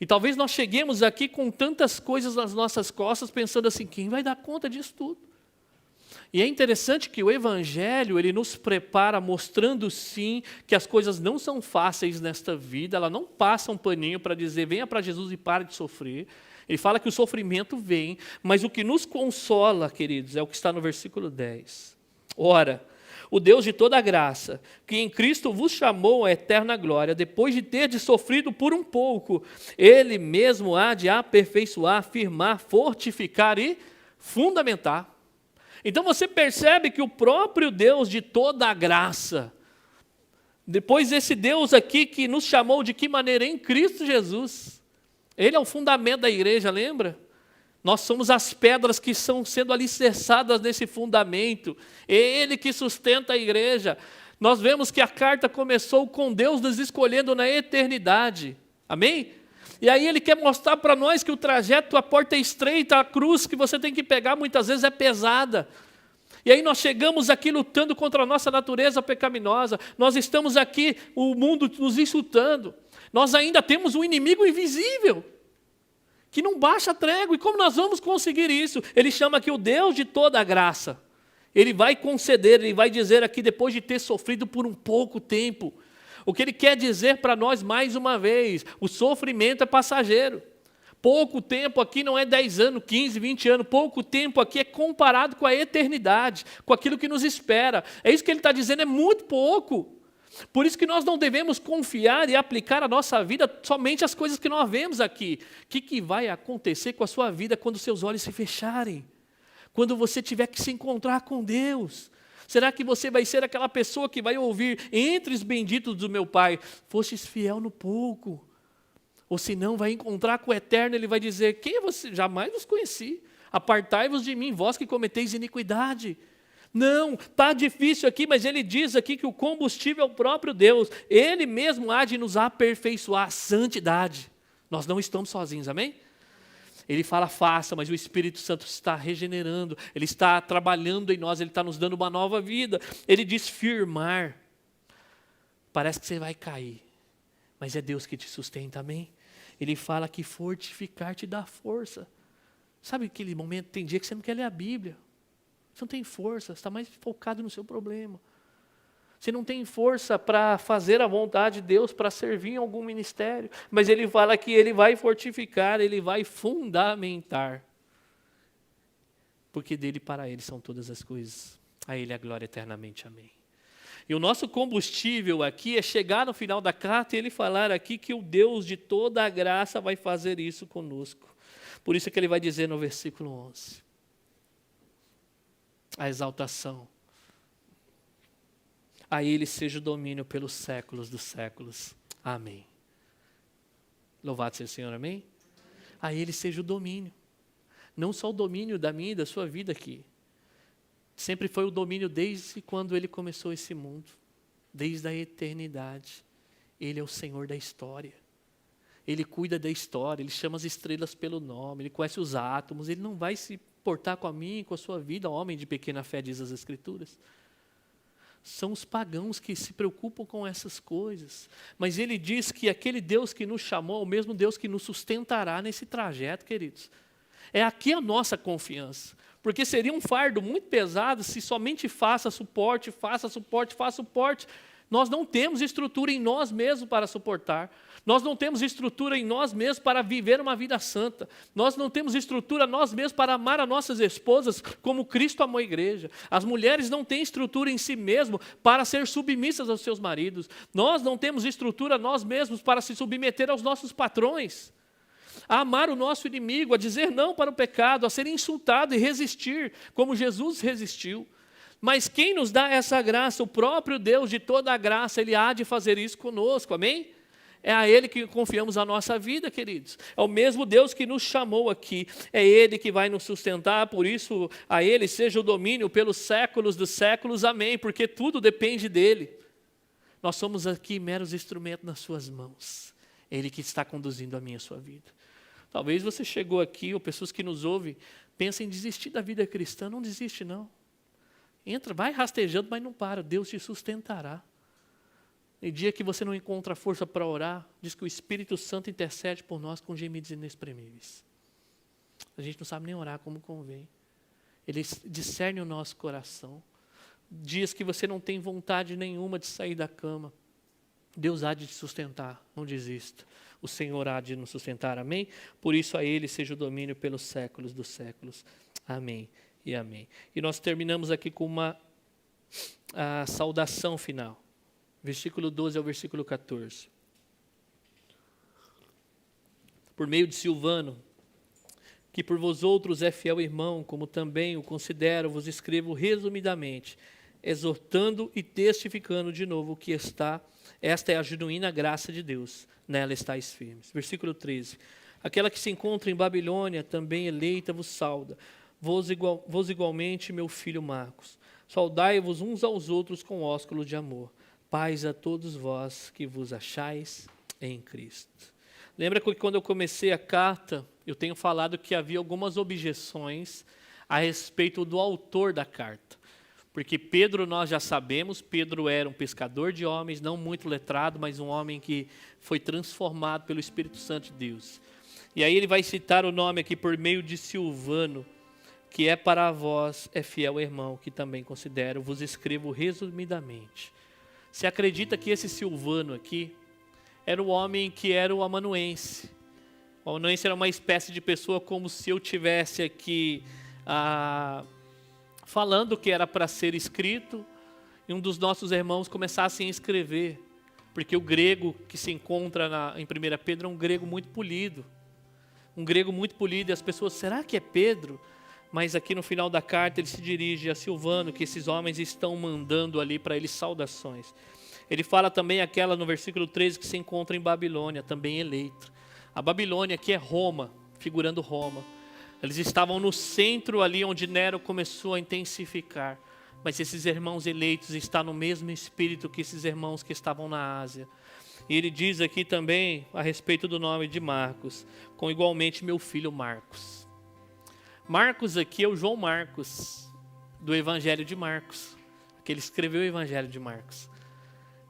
E talvez nós cheguemos aqui com tantas coisas nas nossas costas, pensando assim, quem vai dar conta disso tudo? E é interessante que o Evangelho, ele nos prepara mostrando sim que as coisas não são fáceis nesta vida, ela não passa um paninho para dizer, venha para Jesus e pare de sofrer. Ele fala que o sofrimento vem, mas o que nos consola, queridos, é o que está no versículo 10. Ora, o Deus de toda graça, que em Cristo vos chamou à eterna glória, depois de terdes sofrido por um pouco, Ele mesmo há de aperfeiçoar, firmar, fortificar e fundamentar. Então você percebe que o próprio Deus de toda a graça, depois esse Deus aqui que nos chamou de que maneira? Em Cristo Jesus. Ele é o fundamento da igreja, lembra? Nós somos as pedras que estão sendo alicerçadas nesse fundamento. É Ele que sustenta a igreja. Nós vemos que a carta começou com Deus nos escolhendo na eternidade. Amém? E aí Ele quer mostrar para nós que o trajeto, a porta é estreita, a cruz que você tem que pegar muitas vezes é pesada. E aí nós chegamos aqui lutando contra a nossa natureza pecaminosa. Nós estamos aqui, o mundo nos insultando. Nós ainda temos um inimigo invisível, que não baixa a trégua. E como nós vamos conseguir isso? Ele chama aqui o Deus de toda a graça. Ele vai conceder, ele vai dizer aqui, depois de ter sofrido por um pouco tempo. O que ele quer dizer para nós mais uma vez, o sofrimento é passageiro. Pouco tempo aqui não é 10 anos, 15, 20 anos. Pouco tempo aqui é comparado com a eternidade, com aquilo que nos espera. É isso que ele está dizendo, é muito pouco. Por isso que nós não devemos confiar e aplicar a nossa vida somente às coisas que nós vemos aqui. O que vai acontecer com a sua vida quando seus olhos se fecharem? Quando você tiver que se encontrar com Deus? Será que você vai ser aquela pessoa que vai ouvir, entre os benditos do meu Pai, fostes fiel no pouco? Ou se não, vai encontrar com o Eterno, Ele vai dizer, quem é você? Jamais vos conheci. Apartai-vos de mim, vós que cometeis iniquidade. Não, está difícil aqui, mas ele diz aqui que o combustível é o próprio Deus. Ele mesmo há de nos aperfeiçoar a santidade. Nós não estamos sozinhos, amém? Ele fala, faça, mas o Espírito Santo está regenerando. Ele está trabalhando em nós, ele está nos dando uma nova vida. Ele diz firmar. Parece que você vai cair, mas é Deus que te sustenta, amém? Ele fala que fortificar te dá força. Sabe aquele momento, tem dia que você não quer ler a Bíblia. Você não tem força, você está mais focado no seu problema. Você não tem força para fazer a vontade de Deus, para servir em algum ministério. Mas ele fala que ele vai fortificar, ele vai fundamentar. Porque dele para ele são todas as coisas. A ele a glória eternamente, amém. E o nosso combustível aqui é chegar no final da carta e ele falar aqui que o Deus de toda a graça vai fazer isso conosco. Por isso é que ele vai dizer no versículo 11. A exaltação. A Ele seja o domínio pelos séculos dos séculos. Amém. Louvado seja o Senhor, amém? A Ele seja o domínio. Não só o domínio da minha e da sua vida aqui. Sempre foi o domínio desde quando Ele começou esse mundo. Desde a eternidade. Ele é o Senhor da história. Ele cuida da história, Ele chama as estrelas pelo nome, Ele conhece os átomos, Ele não vai se portar com a minha e com a sua vida, homem de pequena fé, diz as Escrituras. São os pagãos que se preocupam com essas coisas. Mas ele diz que aquele Deus que nos chamou é o mesmo Deus que nos sustentará nesse trajeto, queridos. É aqui a nossa confiança. Porque seria um fardo muito pesado se somente faça suporte. Nós não temos estrutura em nós mesmos para suportar. Nós não temos estrutura em nós mesmos para viver uma vida santa. Nós não temos estrutura nós mesmos para amar as nossas esposas como Cristo amou a igreja. As mulheres não têm estrutura em si mesmas para ser submissas aos seus maridos. Nós não temos estrutura nós mesmos para se submeter aos nossos patrões. A amar o nosso inimigo, a dizer não para o pecado, a ser insultado e resistir, como Jesus resistiu. Mas quem nos dá essa graça, o próprio Deus de toda a graça, Ele há de fazer isso conosco, amém? É a Ele que confiamos a nossa vida, queridos. É o mesmo Deus que nos chamou aqui. É Ele que vai nos sustentar, por isso a Ele seja o domínio pelos séculos dos séculos, amém, porque tudo depende dEle. Nós somos aqui meros instrumentos nas suas mãos. É Ele que está conduzindo a minha e a sua vida. Talvez você chegou aqui, ou pessoas que nos ouvem, pensem em desistir da vida cristã. Não desiste, não. Entra, vai rastejando, mas não para. Deus te sustentará. No dia que você não encontra força para orar, diz que o Espírito Santo intercede por nós com gemidos inexprimíveis. A gente não sabe nem orar como convém. Ele discerne o nosso coração. Dias que você não tem vontade nenhuma de sair da cama, Deus há de te sustentar, não desista. O Senhor há de nos sustentar, amém? Por isso a Ele seja o domínio pelos séculos dos séculos. Amém e amém. E nós terminamos aqui com a saudação final. Versículo 12 ao versículo 14. Por meio de Silvano, que por vós outros é fiel irmão, como também o considero, vos escrevo resumidamente, exortando e testificando de novo que esta é a genuína graça de Deus, nela estáis firmes. Versículo 13. Aquela que se encontra em Babilônia, também eleita, vos sauda. Vos igualmente, meu filho Marcos. Saudai-vos uns aos outros com ósculo de amor. Paz a todos vós que vos achais em Cristo. Lembra que quando eu comecei a carta, eu tenho falado que havia algumas objeções a respeito do autor da carta. Porque Pedro, nós já sabemos, Pedro era um pescador de homens, não muito letrado, mas um homem que foi transformado pelo Espírito Santo de Deus. E aí ele vai citar o nome aqui por meio de Silvano, que é para vós, é fiel irmão, que também considero, vos escrevo resumidamente. Você acredita que esse Silvano aqui era o homem que era o amanuense? O amanuense era uma espécie de pessoa como se eu tivesse aqui falando que era para ser escrito e um dos nossos irmãos começasse a escrever. Porque o grego que se encontra em 1 Pedro é um grego muito polido. Um grego muito polido e as pessoas, será que é Pedro? Mas aqui no final da carta ele se dirige a Silvano, que esses homens estão mandando ali para ele saudações. Ele fala também aquela no versículo 13 que se encontra em Babilônia, também eleita. A Babilônia aqui é Roma, figurando Roma. Eles estavam no centro ali onde Nero começou a intensificar. Mas esses irmãos eleitos estão no mesmo espírito que esses irmãos que estavam na Ásia. E ele diz aqui também a respeito do nome de Marcos, com igualmente meu filho Marcos. Marcos aqui é o João Marcos, do Evangelho de Marcos, que ele escreveu o Evangelho de Marcos.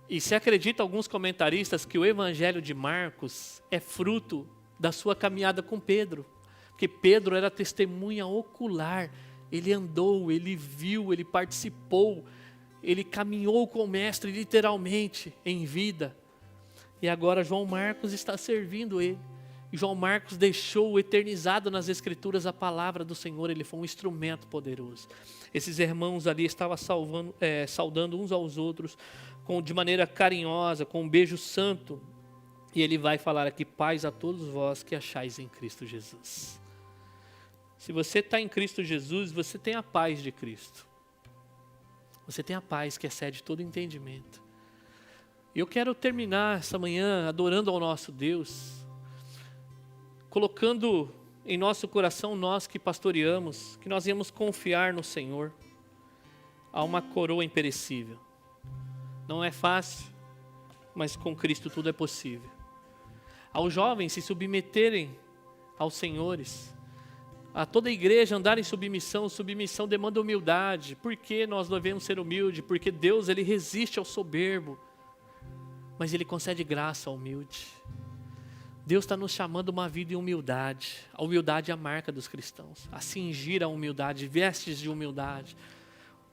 E se acredita alguns comentaristas que o Evangelho de Marcos é fruto da sua caminhada com Pedro, porque Pedro era testemunha ocular, ele andou, ele viu, ele participou, ele caminhou com o mestre literalmente em vida. E agora João Marcos está servindo ele. João Marcos deixou eternizado nas Escrituras a palavra do Senhor, ele foi um instrumento poderoso. Esses irmãos ali estavam saudando uns aos outros de maneira carinhosa, com um beijo santo. E ele vai falar aqui, paz a todos vós que achais em Cristo Jesus. Se você está em Cristo Jesus, você tem a paz de Cristo. Você tem a paz que excede todo entendimento. E eu quero terminar essa manhã adorando ao nosso Deus, colocando em nosso coração, nós que pastoreamos, que nós íamos confiar no Senhor. Há uma coroa imperecível. Não é fácil, mas com Cristo tudo é possível. Aos jovens se submeterem aos senhores, a toda a igreja andar em submissão. Submissão demanda humildade. Por que nós devemos ser humildes? Porque Deus, Ele resiste ao soberbo, mas Ele concede graça ao humilde. Deus está nos chamando uma vida em humildade. A humildade é a marca dos cristãos. A cingir a humildade, vestes de humildade.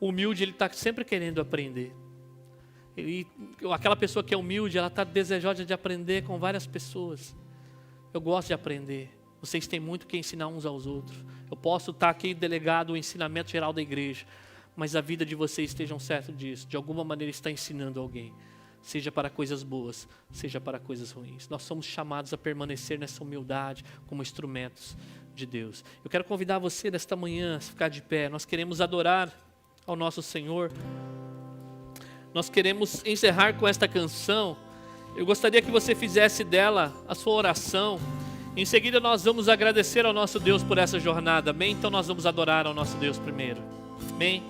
O humilde, ele está sempre querendo aprender. Aquela pessoa que é humilde, ela está desejosa de aprender com várias pessoas. Eu gosto de aprender. Vocês têm muito que ensinar uns aos outros. Eu posso estar aqui delegado o ensinamento geral da igreja, mas a vida de vocês estejam certos disso. De alguma maneira está ensinando alguém. Seja para coisas boas, seja para coisas ruins. Nós somos chamados a permanecer nessa humildade como instrumentos de Deus. Eu quero convidar você nesta manhã a ficar de pé. Nós queremos adorar ao nosso Senhor. Nós queremos encerrar com esta canção. Eu gostaria que você fizesse dela a sua oração. Em seguida nós vamos agradecer ao nosso Deus por essa jornada, amém? Então nós vamos adorar ao nosso Deus primeiro, amém?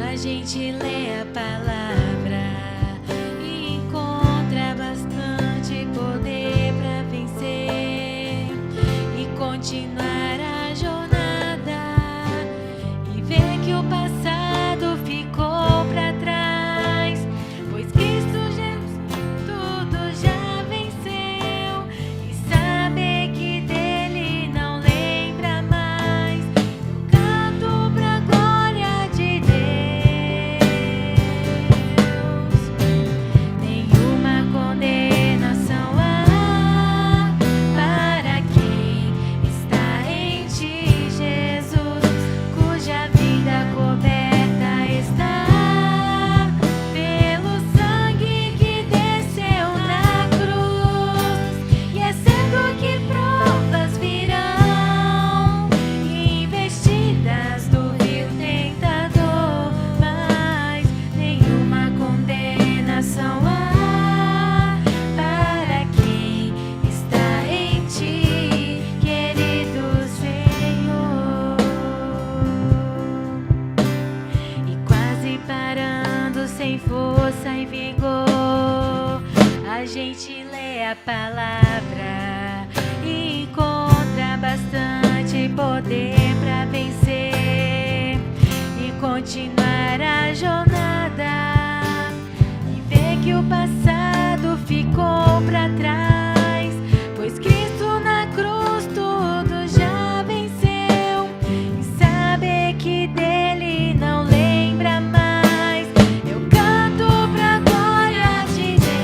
gente lê a palavra e encontra bastante poder para vencer e continuar a jornada e ver que o passado ficou para trás, pois Cristo Jesus tudo já venceu e saber que dele não lembra mais. Eu canto pra glória de Deus. Nenhuma condenação há para quem está em ti, Jesus, cuja vida coberta está pelo sangue que desceu na cruz. E é certo que provas virão, investidas do vil tentador, mas nenhuma condenação há para quem está em ti, querido Senhor. E quase parando sem força e vigor, a gente lê a palavra e encontra bastante poder para vencer e continuar a jornada e ver que o passado ficou para trás, pois Cristo na cruz tudo já venceu e saber que dele não lembra mais. Eu canto pra glória de Deus.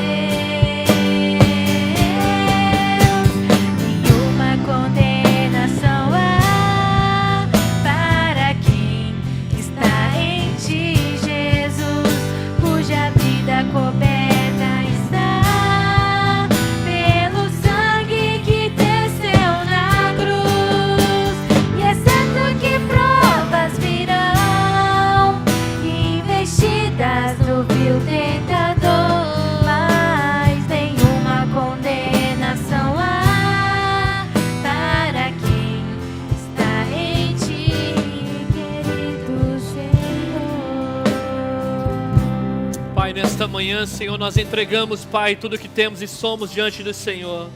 Nenhuma condenação há para quem está em ti, Jesus, cuja vida coberta está pelo sangue que desceu na cruz. E é certo que provas virão, investidas no vil tentador, mas nenhuma condenação há para quem está em ti, querido Senhor. Pai, nesta manhã, Senhor, nós entregamos, Pai, tudo que temos e somos diante do Senhor.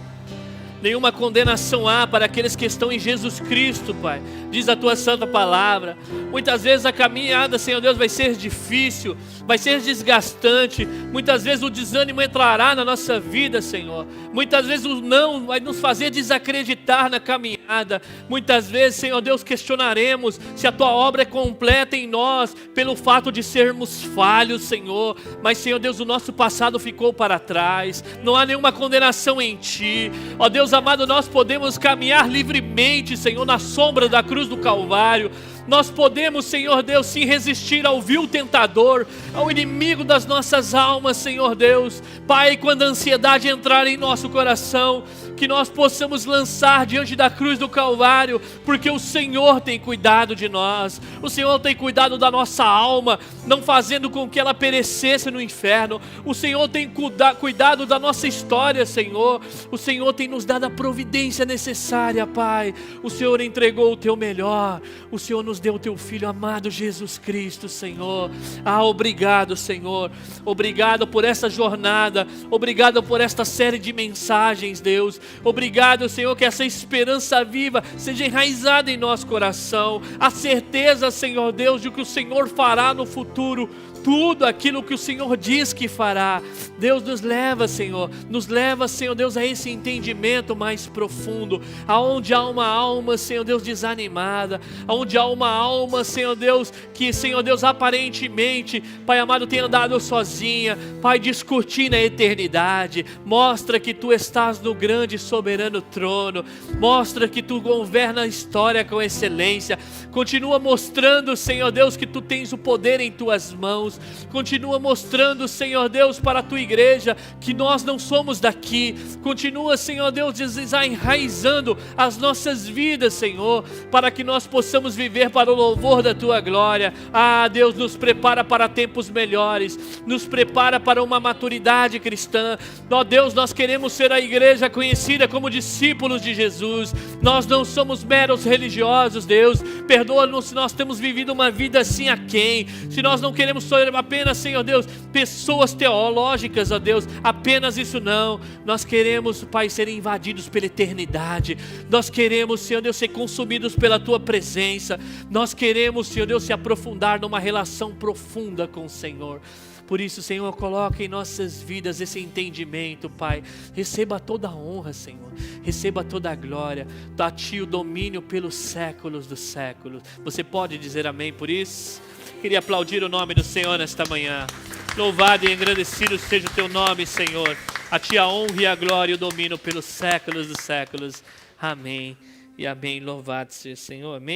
Nenhuma condenação há para aqueles que estão em Jesus Cristo, Pai. Diz a Tua santa palavra. Muitas vezes a caminhada, Senhor Deus, vai ser difícil, vai ser desgastante. Muitas vezes o desânimo entrará na nossa vida, Senhor. Muitas vezes o não vai nos fazer desacreditar na caminhada. Muitas vezes, Senhor Deus, questionaremos se a Tua obra é completa em nós, pelo fato de sermos falhos, Senhor. Mas, Senhor Deus, o nosso passado ficou para trás. Não há nenhuma condenação em Ti. Ó Deus amado, nós podemos caminhar livremente, Senhor, na sombra da cruz do Calvário. Nós podemos, Senhor Deus, sim, resistir ao vil tentador, ao inimigo das nossas almas, Senhor Deus. Pai, quando a ansiedade entrar em nosso coração, que nós possamos lançar diante da cruz do Calvário, porque o Senhor tem cuidado de nós, o Senhor tem cuidado da nossa alma, não fazendo com que ela perecesse no inferno. O Senhor tem cuidado da nossa história, Senhor. O Senhor tem nos dado a providência necessária, Pai. O Senhor entregou o Teu melhor, o Senhor nos deu o Teu Filho amado Jesus Cristo, Senhor. Obrigado, Senhor. Obrigado por essa jornada, obrigado por esta série de mensagens, Deus. Obrigado, Senhor, que essa esperança viva seja enraizada em nosso coração. A certeza, Senhor Deus, de que o Senhor fará no futuro tudo aquilo que o Senhor diz que fará. Deus, nos leva, Senhor, Deus, a esse entendimento mais profundo, aonde há uma alma, Senhor Deus, desanimada, aonde há uma alma, Senhor Deus, que, Senhor Deus, aparentemente, Pai amado, tem andado sozinha, Pai, discutir na eternidade. Mostra que Tu estás no grande e soberano trono, mostra que Tu governa a história com excelência. Continua mostrando, Senhor Deus, que Tu tens o poder em Tuas mãos. Continua mostrando, Senhor Deus, para a Tua igreja, que nós não somos daqui. Continua, Senhor Deus, enraizando as nossas vidas, Senhor, para que nós possamos viver para o louvor da Tua glória. Deus, nos prepara para tempos melhores, nos prepara para uma maturidade cristã. Deus, nós queremos ser a igreja conhecida como discípulos de Jesus. Nós não somos meros religiosos, Deus. Perdoa-nos se nós temos vivido uma vida assim aquém, se nós não queremos ser apenas, Senhor Deus, pessoas teológicas, ó Deus, apenas isso não. Nós queremos, Pai, ser invadidos pela eternidade. Nós queremos, Senhor Deus, ser consumidos pela Tua presença. Nós queremos, Senhor Deus, se aprofundar numa relação profunda com o Senhor. Por isso, Senhor, coloca em nossas vidas esse entendimento, Pai. Receba toda a honra, Senhor. Receba toda a glória. A Ti o domínio pelos séculos dos séculos. Você pode dizer amém por isso? Queria aplaudir o nome do Senhor nesta manhã. Louvado e engrandecido seja o Teu nome, Senhor. A Ti a honra e a glória e o domínio pelos séculos dos séculos. Amém e amém. Louvado seja o Senhor. Amém.